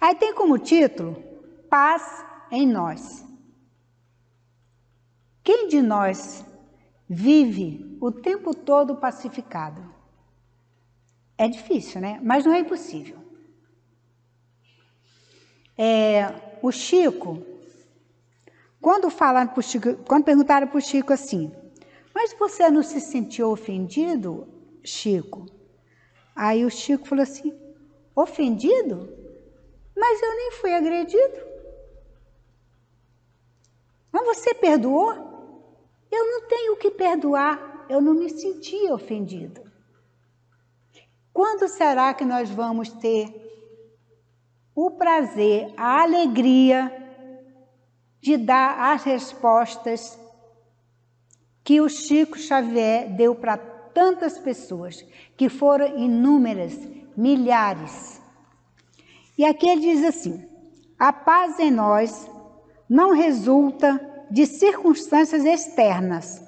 Aí tem como título, Paz em Nós. Quem de nós vive o tempo todo pacificado? É difícil, né? Mas não é impossível. O Chico, quando perguntaram para o Chico assim, mas você não se sentiu ofendido, Chico? Aí o Chico falou assim, ofendido? Mas eu nem fui agredido. Mas você perdoou? Eu não tenho o que perdoar, eu não me senti ofendido. Quando será que nós vamos ter o prazer, a alegria de dar as respostas que o Chico Xavier deu para tantas pessoas, que foram inúmeras, milhares. E aqui ele diz assim, a paz em nós não resulta de circunstâncias externas.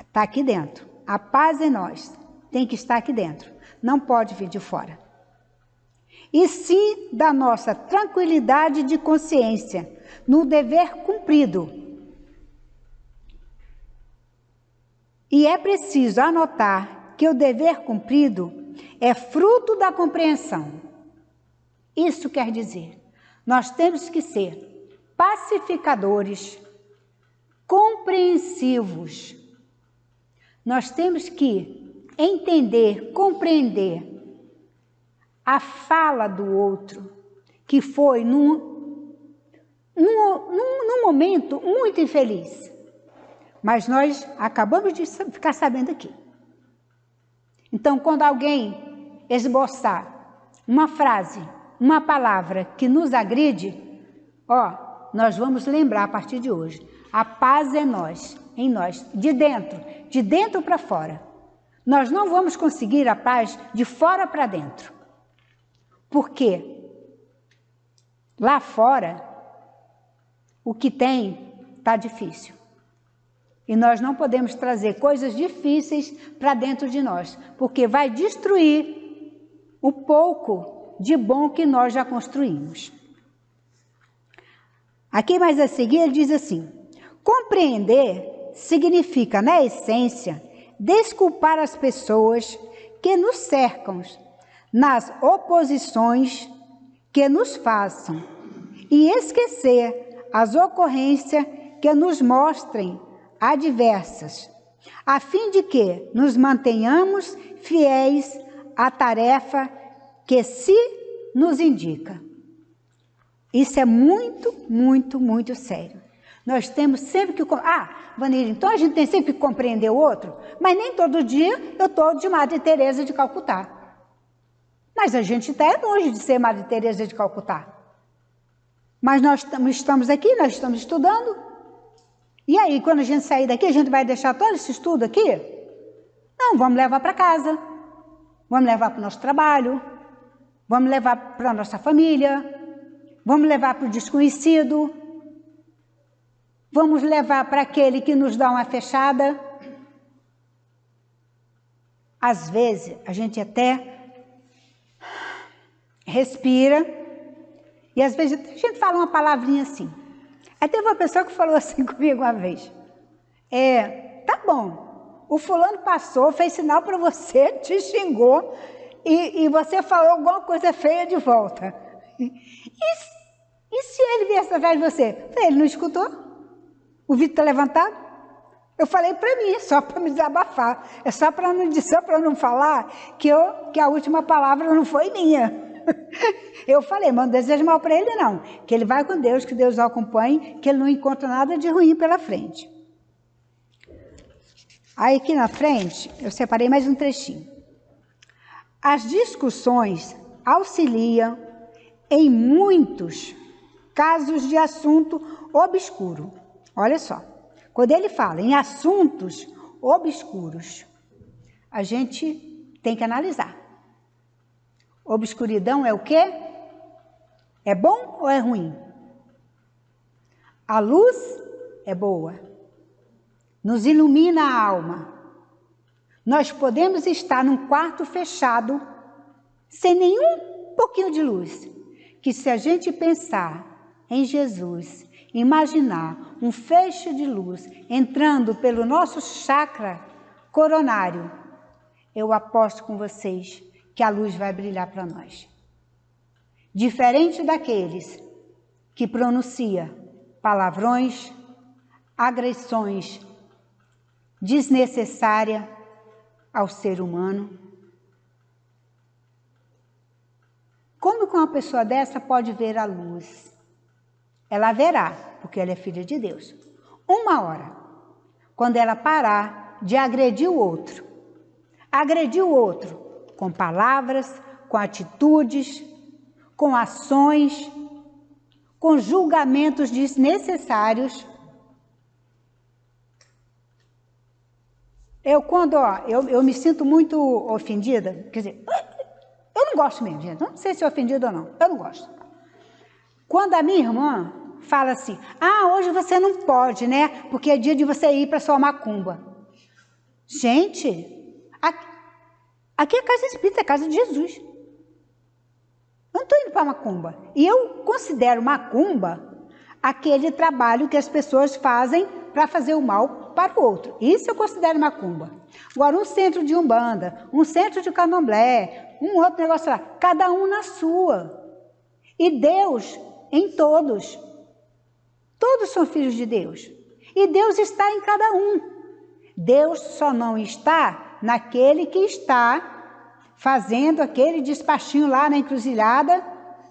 Está aqui dentro. A paz em nós tem que estar aqui dentro, não pode vir de fora. E sim da nossa tranquilidade de consciência, no dever cumprido. E é preciso anotar que o dever cumprido é fruto da compreensão. Isso quer dizer, nós temos que ser pacificadores, compreensivos. Nós temos que entender, compreender a fala do outro, que foi num momento muito infeliz. Mas nós acabamos de ficar sabendo aqui. Então, quando alguém esboçar uma frase, uma palavra que nos agride, nós vamos lembrar a partir de hoje. A paz é nós, em nós, de dentro para fora. Nós não vamos conseguir a paz de fora para dentro. Porque lá fora, o que tem está difícil. E nós não podemos trazer coisas difíceis para dentro de nós, porque vai destruir o pouco de bom que nós já construímos. Aqui mais a seguir ele diz assim, compreender significa, na essência, desculpar as pessoas que nos cercam, nas oposições que nos façam, e esquecer as ocorrências que nos mostrem adversas, a fim de que nos mantenhamos fiéis à tarefa que se nos indica. Isso é muito, muito, muito sério. Nós temos sempre que... Vanilla, então a gente tem sempre que compreender o outro, mas nem todo dia eu estou de Madre Teresa de Calcutá. Mas a gente está longe de ser Madre Teresa de Calcutá. Mas nós estamos aqui, nós estamos estudando. E aí, quando a gente sair daqui, a gente vai deixar todo esse estudo aqui? Não, vamos levar para casa. Vamos levar para o nosso trabalho. Vamos levar para a nossa família. Vamos levar para o desconhecido. Vamos levar para aquele que nos dá uma fechada. Às vezes, a gente até respira, e às vezes a gente fala uma palavrinha assim. Aí teve uma pessoa que falou assim comigo uma vez, tá bom, o fulano passou, fez sinal para você, te xingou, e você falou alguma coisa feia de volta. E se ele viesse atrás de você? Ele não escutou? O vidro está levantado? Eu falei para mim, só para me desabafar. É só para não falar que a última palavra não foi minha. Eu falei, mas não desejo mal para ele não. Que ele vai com Deus, que Deus o acompanhe, que ele não encontra nada de ruim pela frente. Aí aqui na frente, eu separei mais um trechinho. As discussões auxiliam em muitos casos de assunto obscuro. Olha só, quando ele fala em assuntos obscuros, a gente tem que analisar. Obscuridão é o quê? É bom ou é ruim? A luz é boa, nos ilumina a alma. Nós podemos estar num quarto fechado, sem nenhum pouquinho de luz, que se a gente pensar em Jesus, imaginar um feixe de luz entrando pelo nosso chakra coronário, eu aposto com vocês que a luz vai brilhar para nós. Diferente daqueles que pronuncia palavrões, agressões desnecessárias ao ser humano. Como que uma pessoa dessa pode ver a luz? Ela verá, porque ela é filha de Deus. Uma hora, quando ela parar de agredir o outro com palavras, com atitudes, com ações, com julgamentos desnecessários. Eu me sinto muito ofendida, quer dizer, eu não gosto mesmo, gente, não sei se é ofendida ou não, eu não gosto. Quando a minha irmã fala assim, hoje você não pode, né, porque é dia de você ir para sua macumba. Gente, aqui é casa espírita, é casa de Jesus. Eu não estou indo para macumba. E eu considero macumba aquele trabalho que as pessoas fazem para fazer o mal para o outro. Isso eu considero macumba. Agora, um centro de umbanda, um centro de candomblé, um outro negócio lá, cada um na sua. E Deus em todos. Todos são filhos de Deus. E Deus está em cada um. Deus só não está naquele que está fazendo aquele despachinho lá na encruzilhada,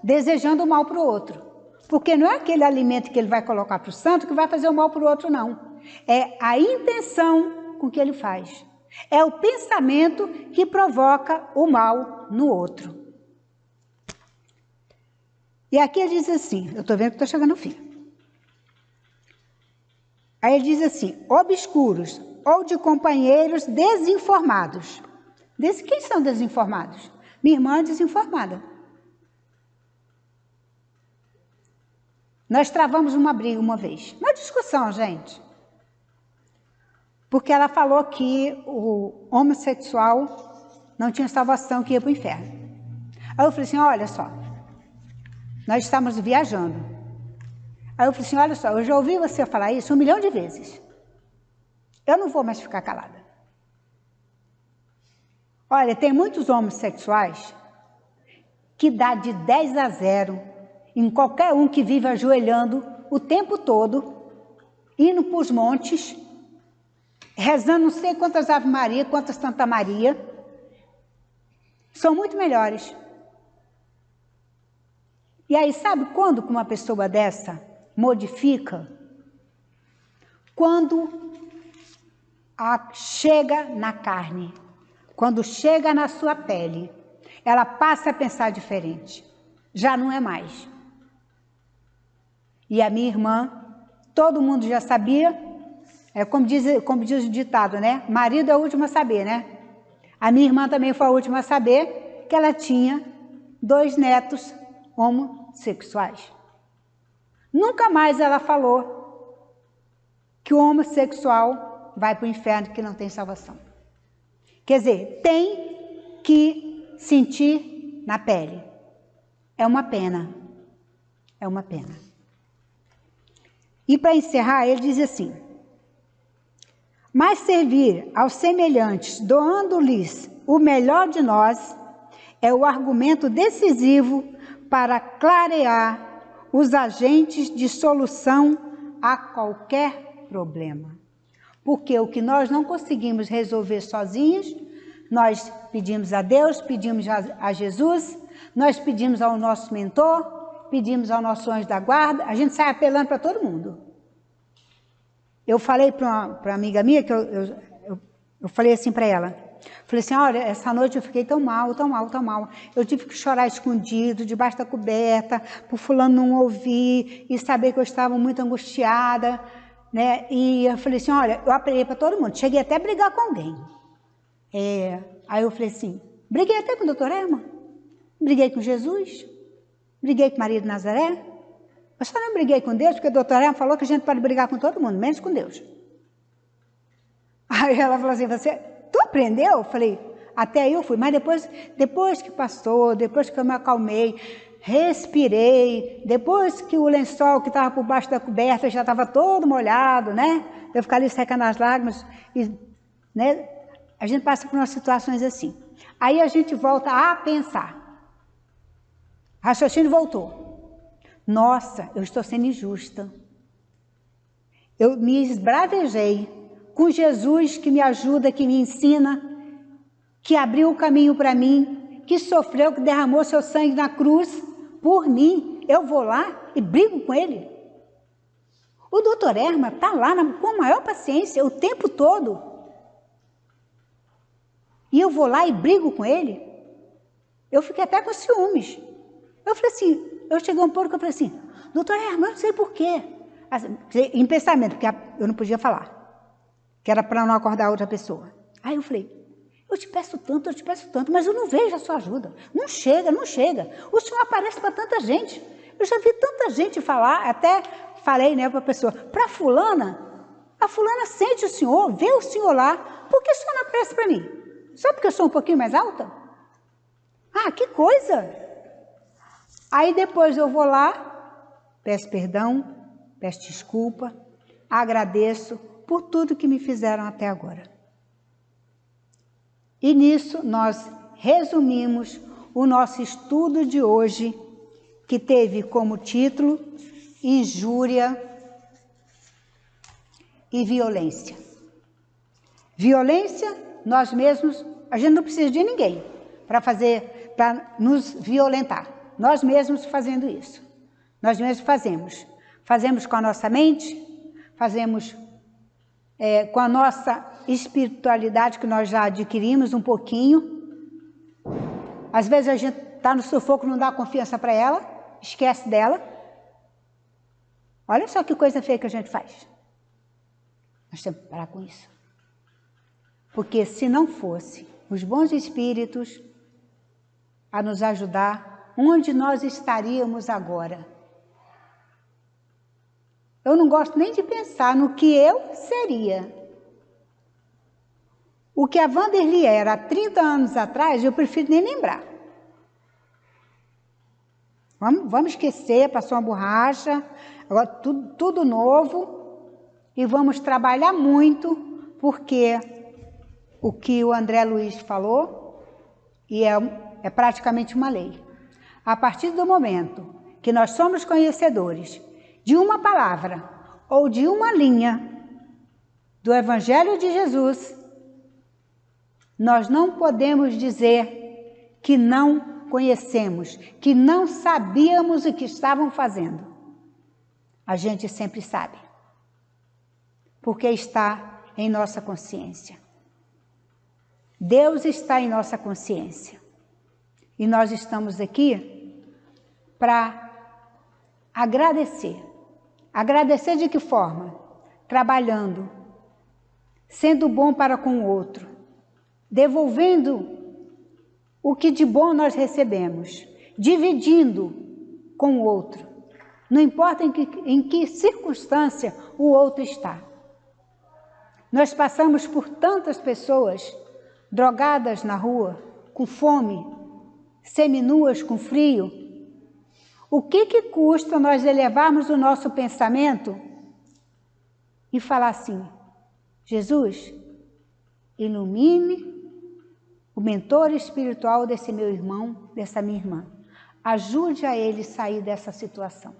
desejando o mal para o outro. Porque não é aquele alimento que ele vai colocar para o santo que vai fazer o mal para o outro, não. É a intenção com que ele faz. É o pensamento que provoca o mal no outro. E aqui ele diz assim, eu estou vendo que estou chegando ao fim. Aí ele diz assim, obscuros ou de companheiros desinformados. Quem são desinformados? Minha irmã é desinformada. Nós travamos uma briga uma vez, uma discussão, gente. Porque ela falou que o homossexual não tinha salvação, que ia para o inferno. Aí eu falei assim, olha só, nós estamos viajando. Aí eu falei assim, olha só, eu já ouvi você falar isso 1 milhão de vezes. Eu não vou mais ficar calada. Olha, tem muitos homossexuais que dá de 10 a 0 em qualquer um que vive ajoelhando o tempo todo, indo para os montes, rezando não sei quantas Ave Maria, quantas Santa Maria. São muito melhores. E aí, sabe quando que uma pessoa dessa modifica? Quando chega na carne, quando chega na sua pele, ela passa a pensar diferente. Já não é mais. E a minha irmã, todo mundo já sabia, como diz o ditado, né? Marido é o último a saber, né? A minha irmã também foi a última a saber que ela tinha 2 netos homossexuais. Nunca mais ela falou que o homossexual vai para o inferno, que não tem salvação. Quer dizer, tem que sentir na pele. É uma pena. É uma pena. E para encerrar, ele diz assim, mas servir aos semelhantes, doando-lhes o melhor de nós, é o argumento decisivo para clarear os agentes de solução a qualquer problema. Porque o que nós não conseguimos resolver sozinhos, nós pedimos a Deus, pedimos a Jesus, nós pedimos ao nosso mentor, pedimos ao nosso anjo da guarda, a gente sai apelando para todo mundo. Eu falei para uma amiga minha, que eu falei assim para ela, falei assim, olha, essa noite eu fiquei tão mal, tão mal, tão mal. Eu tive que chorar escondido, debaixo da coberta, por fulano não ouvir e saber que eu estava muito angustiada, né? E eu falei assim, olha, eu apelei para todo mundo, cheguei até a brigar com alguém. Aí eu falei assim, briguei até com o doutor Herman, briguei com Jesus, briguei com Maria de Nazaré, eu só não briguei com Deus, porque o doutor Herman falou que a gente pode brigar com todo mundo, menos com Deus. Aí ela falou assim, tu aprendeu? Eu falei, até aí eu fui, mas depois que passou, depois que eu me acalmei, respirei, depois que o lençol que estava por baixo da coberta já estava todo molhado, né? Eu ficar ali secando as lágrimas, né? A gente passa por umas situações assim. Aí a gente volta a pensar. O raciocínio voltou. Nossa, eu estou sendo injusta. Eu me esbravejei com Jesus que me ajuda, que me ensina, que abriu o caminho para mim, que sofreu, que derramou seu sangue na cruz por mim. Eu vou lá e brigo com ele. O doutor Herman está lá com a maior paciência o tempo todo. E eu vou lá e brigo com ele. Eu fiquei até com ciúmes. Eu falei assim, eu cheguei um pouco que eu falei assim, doutor Herman, eu não sei por quê. Assim, em pensamento, porque eu não podia falar. Que era para não acordar outra pessoa. Aí eu falei, eu te peço tanto, mas eu não vejo a sua ajuda. Não chega, não chega. O senhor aparece para tanta gente. Eu já vi tanta gente falar, até falei, né, para a pessoa, para fulana, a fulana sente o senhor, vê o senhor lá, por que o senhor não aparece para mim? Só porque eu sou um pouquinho mais alta? Ah, que coisa! Aí depois eu vou lá, peço perdão, peço desculpa, agradeço por tudo que me fizeram até agora. E nisso nós resumimos o nosso estudo de hoje, que teve como título Injúria e Violência. Violência, nós mesmos, a gente não precisa de ninguém para nos violentar. Nós mesmos fazendo isso. Nós mesmos fazemos. Fazemos com a nossa mente, fazemos com a nossa espiritualidade que nós já adquirimos um pouquinho. Às vezes a gente está no sufoco, não dá confiança para ela, esquece dela. Olha só que coisa feia que a gente faz. Nós temos que parar com isso. Porque se não fosse os bons espíritos a nos ajudar, onde nós estaríamos agora? Eu não gosto nem de pensar no que eu seria. O que a Wanderly era há 30 anos atrás, eu prefiro nem lembrar. Vamos esquecer, passou uma borracha, agora tudo novo, e vamos trabalhar muito, porque o que o André Luiz falou, e é praticamente uma lei. A partir do momento que nós somos conhecedores de uma palavra ou de uma linha do Evangelho de Jesus, nós não podemos dizer que não conhecemos, que não sabíamos o que estavam fazendo. A gente sempre sabe, porque está em nossa consciência. Deus está em nossa consciência. E nós estamos aqui para agradecer. Agradecer de que forma? Trabalhando, sendo bom para com o outro, devolvendo o que de bom nós recebemos, dividindo com o outro. Não importa em que circunstância o outro está. Nós passamos por tantas pessoas drogadas na rua, com fome, seminuas com frio. O que custa nós elevarmos o nosso pensamento e falar assim, Jesus, ilumine o mentor espiritual desse meu irmão, dessa minha irmã. Ajude a ele sair dessa situação.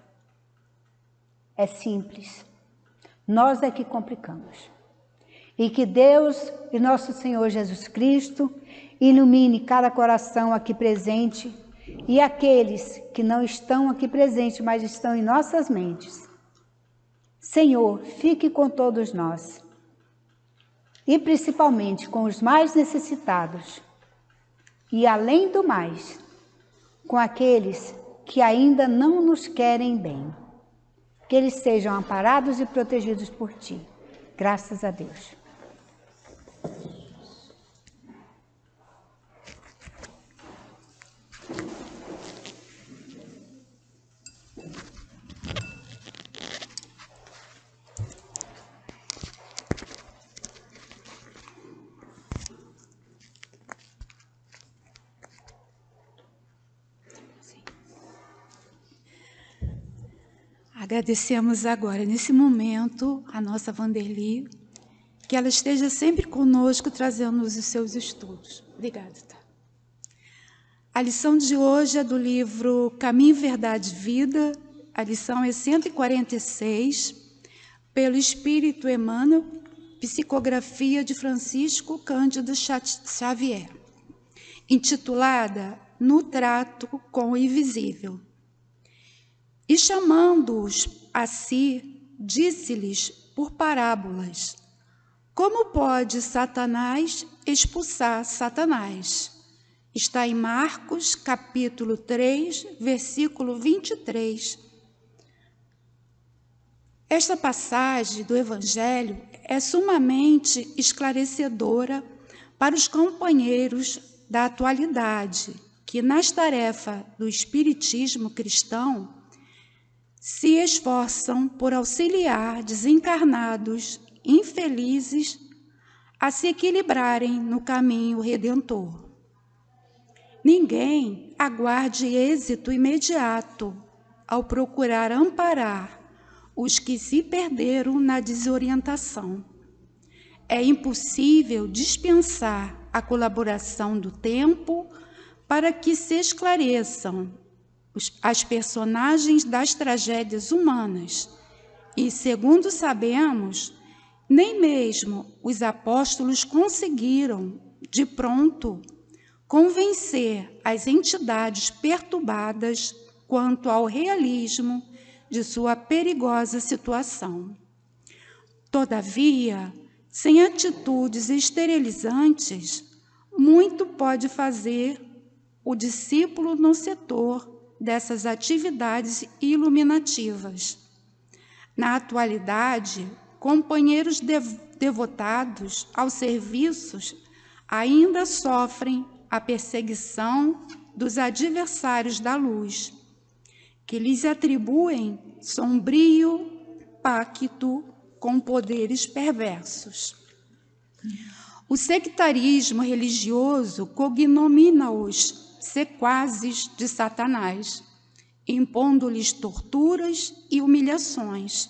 É simples. Nós é que complicamos. E que Deus e nosso Senhor Jesus Cristo ilumine cada coração aqui presente e aqueles que não estão aqui presentes, mas estão em nossas mentes. Senhor, fique com todos nós e principalmente com os mais necessitados e, além do mais, com aqueles que ainda não nos querem bem. Que eles sejam amparados e protegidos por Ti. Graças a Deus. Agradecemos agora, nesse momento, a nossa Vanderly, que ela esteja sempre conosco, trazendo-nos os seus estudos. Obrigada. Tá? A lição de hoje é do livro Caminho, Verdade e Vida. A lição é 146, pelo Espírito Emmanuel, psicografia de Francisco Cândido Xavier, intitulada No Trato com o Invisível. E chamando-os a si, disse-lhes por parábolas: como pode Satanás expulsar Satanás? Está em Marcos, capítulo 3, versículo 23. Esta passagem do Evangelho é sumamente esclarecedora para os companheiros da atualidade, que nas tarefas do espiritismo cristão se esforçam por auxiliar desencarnados infelizes a se equilibrarem no caminho redentor. Ninguém aguarde êxito imediato ao procurar amparar os que se perderam na desorientação. É impossível dispensar a colaboração do tempo para que se esclareçam as personagens das tragédias humanas. E, segundo sabemos, nem mesmo os apóstolos conseguiram, de pronto, convencer as entidades perturbadas quanto ao realismo de sua perigosa situação. Todavia, sem atitudes esterilizantes, muito pode fazer o discípulo no setor dessas atividades iluminativas. Na atualidade, companheiros devotados aos serviços ainda sofrem a perseguição dos adversários da luz, que lhes atribuem sombrio pacto com poderes perversos. O sectarismo religioso cognomina-os sequazes de Satanás, impondo-lhes torturas e humilhações.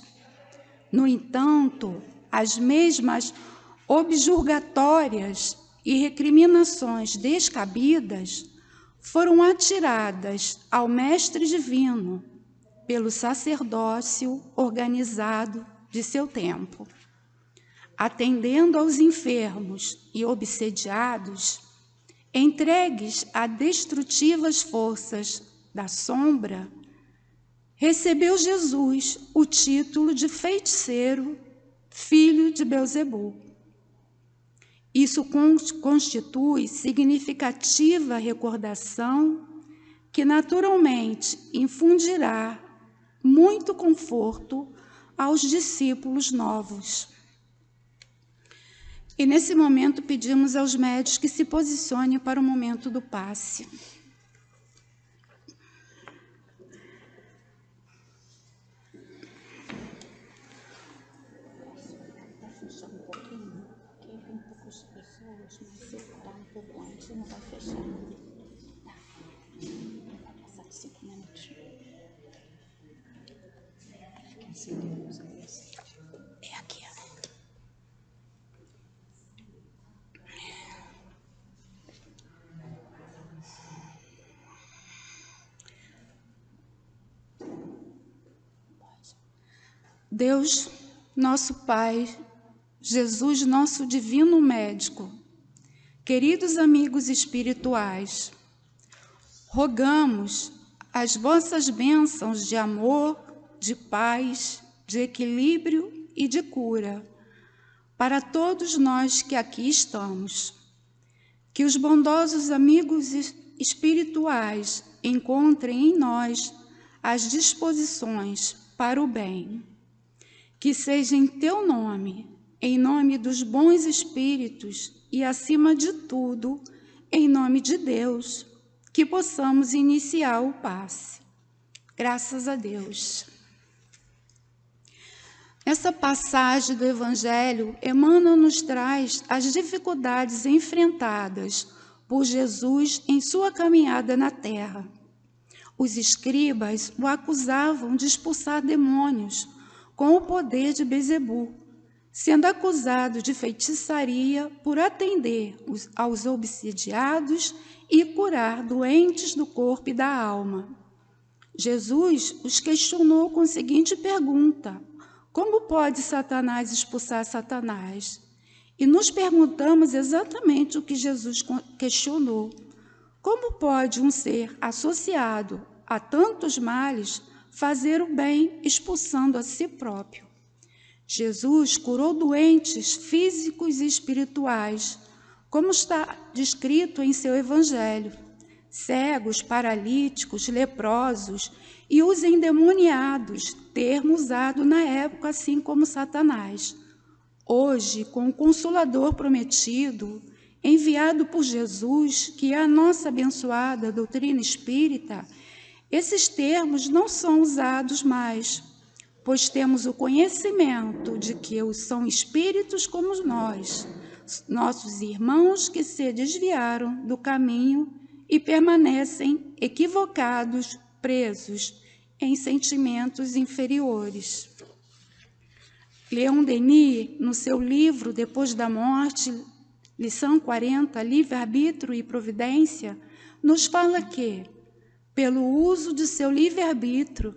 No entanto, as mesmas objurgatórias e recriminações descabidas foram atiradas ao Mestre Divino pelo sacerdócio organizado de seu tempo. Atendendo aos enfermos e obsediados, entregues a destrutivas forças da sombra, recebeu Jesus o título de feiticeiro, filho de Belzebu. Isso constitui significativa recordação que naturalmente infundirá muito conforto aos discípulos novos. E nesse momento pedimos aos médios que se posicionem para o momento do passe. Não vai fechar. Vai passar de 5 minutos. É aqui, ó. Deus, nosso Pai, Jesus, nosso divino médico, queridos amigos espirituais, rogamos as vossas bênçãos de amor, de paz, de equilíbrio e de cura para todos nós que aqui estamos. Que os bondosos amigos espirituais encontrem em nós as disposições para o bem. Que seja em teu nome, em nome dos bons espíritos e, acima de tudo, em nome de Deus, que possamos iniciar o passe. Graças a Deus. Essa passagem do Evangelho, Emmanuel nos traz as dificuldades enfrentadas por Jesus em sua caminhada na terra. Os escribas o acusavam de expulsar demônios com o poder de Bezebu, sendo acusado de feitiçaria por atender aos obsidiados e curar doentes do corpo e da alma. Jesus os questionou com a seguinte pergunta: como pode Satanás expulsar Satanás? E nos perguntamos exatamente o que Jesus questionou. Como pode um ser associado a tantos males fazer o bem expulsando a si próprio? Jesus curou doentes físicos e espirituais, como está descrito em seu Evangelho, cegos, paralíticos, leprosos e os endemoniados, termo usado na época assim como Satanás. Hoje, com o Consolador prometido, enviado por Jesus, que é a nossa abençoada doutrina espírita, esses termos não são usados mais, pois temos o conhecimento de que são espíritos como nós, nossos irmãos que se desviaram do caminho e permanecem equivocados, presos em sentimentos inferiores. Leon Denis, no seu livro Depois da Morte, lição 40, Livre-Arbítrio e Providência, nos fala que, pelo uso de seu livre-arbítrio,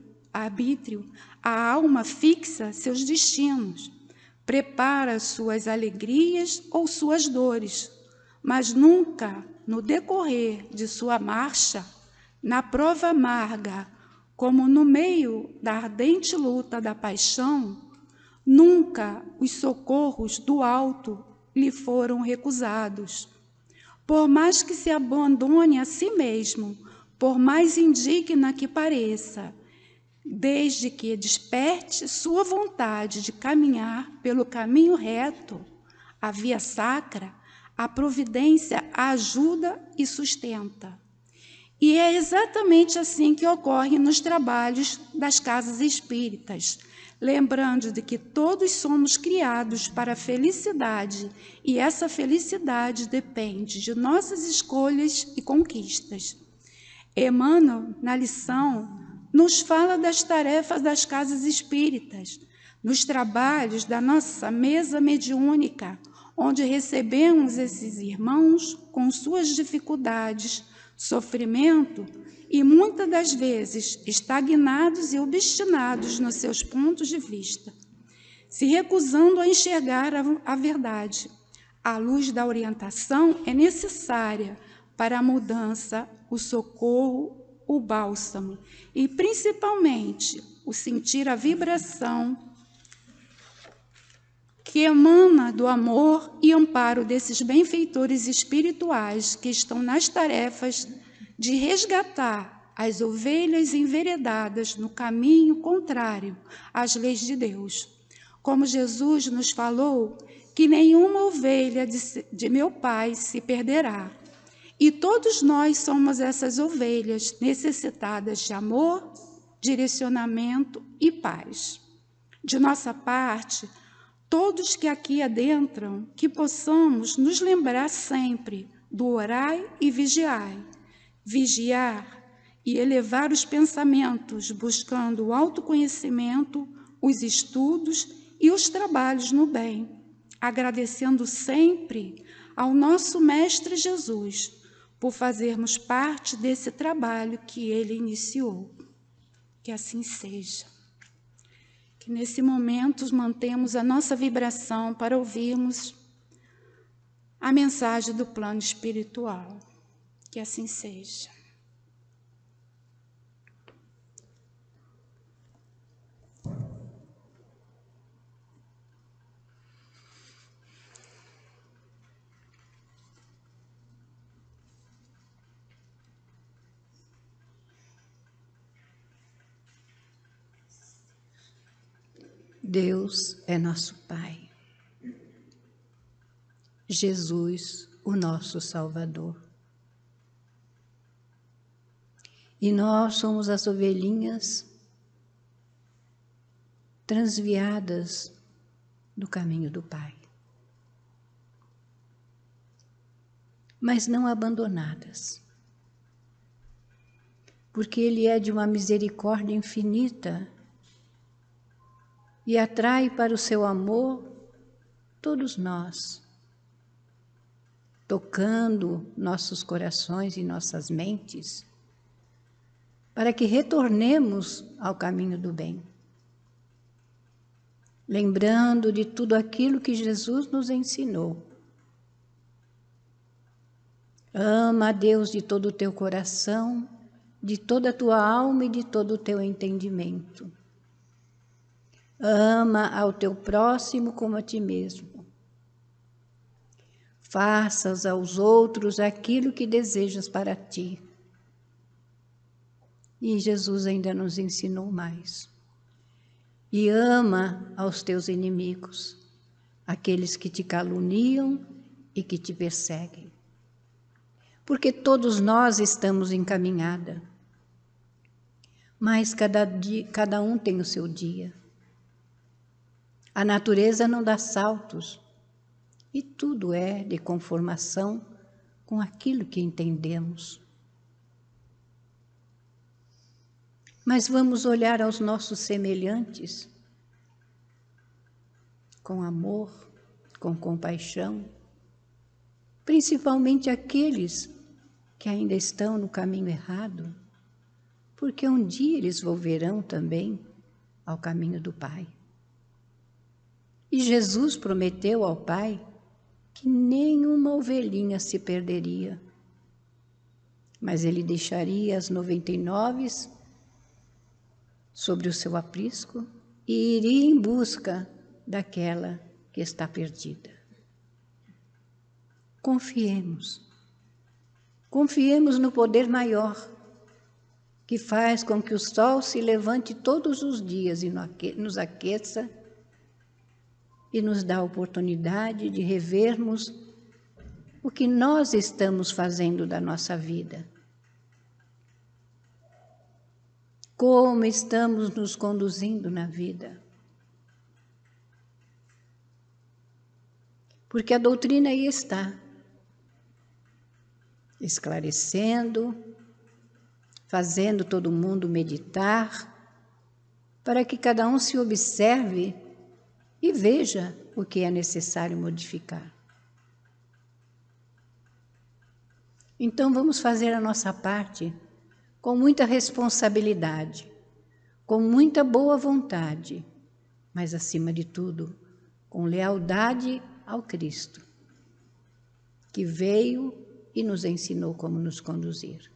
a alma fixa seus destinos, prepara suas alegrias ou suas dores, mas nunca, no decorrer de sua marcha, na prova amarga, como no meio da ardente luta da paixão, nunca os socorros do alto lhe foram recusados. Por mais que se abandone a si mesmo, por mais indigna que pareça, desde que desperte sua vontade de caminhar pelo caminho reto, a via sacra, a providência a ajuda e sustenta. E é exatamente assim que ocorre nos trabalhos das casas espíritas, lembrando de que todos somos criados para a felicidade e essa felicidade depende de nossas escolhas e conquistas. Emmanuel, na lição, nos fala das tarefas das casas espíritas, nos trabalhos da nossa mesa mediúnica, onde recebemos esses irmãos com suas dificuldades, sofrimento e muitas das vezes estagnados e obstinados nos seus pontos de vista, se recusando a enxergar a verdade. A luz da orientação é necessária para a mudança, o socorro, o bálsamo e, principalmente, o sentir a vibração que emana do amor e amparo desses benfeitores espirituais que estão nas tarefas de resgatar as ovelhas enveredadas no caminho contrário às leis de Deus. Como Jesus nos falou, que nenhuma ovelha de meu Pai se perderá. E todos nós somos essas ovelhas necessitadas de amor, direcionamento e paz. De nossa parte, todos que aqui adentram, que possamos nos lembrar sempre do orai e vigiai. Vigiar e elevar os pensamentos, buscando o autoconhecimento, os estudos e os trabalhos no bem, agradecendo sempre ao nosso Mestre Jesus por fazermos parte desse trabalho que ele iniciou. Que assim seja. que nesse momento mantemos a nossa vibração para ouvirmos a mensagem do plano espiritual. Que assim seja. Deus é nosso Pai. Jesus, o nosso Salvador. E nós somos as ovelhinhas transviadas do caminho do Pai. Mas não abandonadas. Porque Ele é de uma misericórdia infinita e atrai para o seu amor todos nós, tocando nossos corações e nossas mentes, para que retornemos ao caminho do bem, lembrando de tudo aquilo que Jesus nos ensinou. Ama a Deus de todo o teu coração, de toda a tua alma e de todo o teu entendimento. Ama ao teu próximo como a ti mesmo. Faças aos outros aquilo que desejas para ti. E Jesus ainda nos ensinou mais. E ama aos teus inimigos, aqueles que te caluniam e que te perseguem. Porque todos nós estamos em caminhada. Mas cada um tem o seu dia. A natureza não dá saltos, e tudo é de conformação com aquilo que entendemos. Mas vamos olhar aos nossos semelhantes com amor, com compaixão, principalmente aqueles que ainda estão no caminho errado, porque um dia eles volverão também ao caminho do Pai. E Jesus prometeu ao Pai que nenhuma ovelhinha se perderia, mas Ele deixaria as 99 sobre o seu aprisco e iria em busca daquela que está perdida. Confiemos. Confiemos no poder maior, que faz com que o sol se levante todos os dias e nos aqueça e nos dá a oportunidade de revermos o que nós estamos fazendo da nossa vida. Como estamos nos conduzindo na vida. Porque a doutrina aí está, esclarecendo, fazendo todo mundo meditar, para que cada um se observe e veja o que é necessário modificar. Então vamos fazer a nossa parte com muita responsabilidade, com muita boa vontade, mas acima de tudo, com lealdade ao Cristo, que veio e nos ensinou como nos conduzir.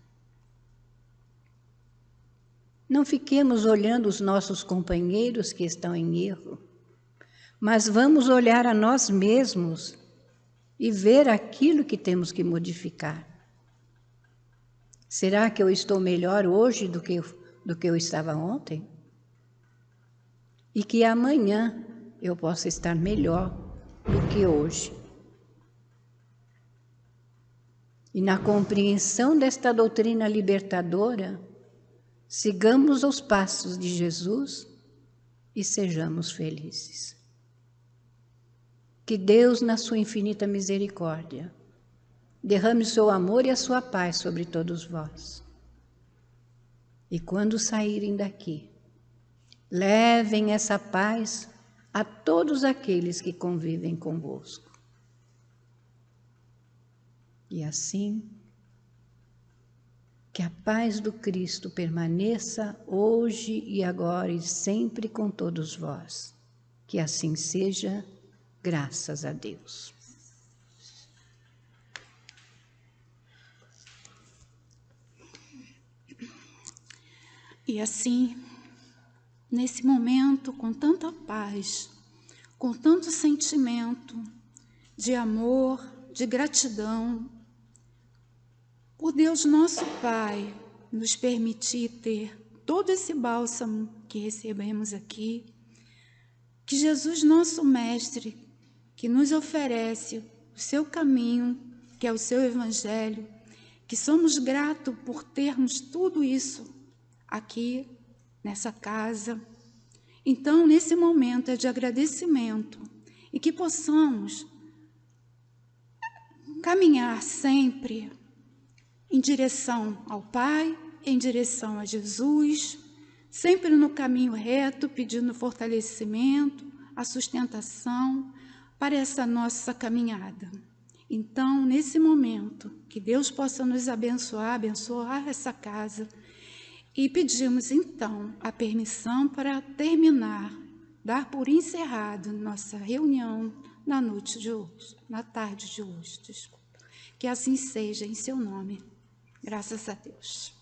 Não fiquemos olhando os nossos companheiros que estão em erro, mas vamos olhar a nós mesmos e ver aquilo que temos que modificar. Será que eu estou melhor hoje do que eu estava ontem? E que amanhã eu possa estar melhor do que hoje. E na compreensão desta doutrina libertadora, sigamos os passos de Jesus e sejamos felizes. Que Deus, na sua infinita misericórdia, derrame o seu amor e a sua paz sobre todos vós. E quando saírem daqui, levem essa paz a todos aqueles que convivem convosco. E assim, Que a paz do Cristo permaneça hoje e agora e sempre com todos vós. Que assim seja, graças a Deus. E assim, nesse momento, com tanta paz, com tanto sentimento de amor, de gratidão, por Deus nosso Pai nos permitir ter todo esse bálsamo que recebemos aqui, que Jesus nosso Mestre, que nos oferece o seu caminho, que é o seu Evangelho, que somos gratos por termos tudo isso aqui, nessa casa. Então, nesse momento é de agradecimento e que possamos caminhar sempre em direção ao Pai, em direção a Jesus, sempre no caminho reto, pedindo fortalecimento, a sustentação para essa nossa caminhada. Então, nesse momento, que Deus possa nos abençoar, abençoar essa casa, e pedimos, então, a permissão para terminar, dar por encerrado nossa reunião na noite de hoje, na tarde de hoje, desculpa. Que assim seja, em seu nome. Graças a Deus.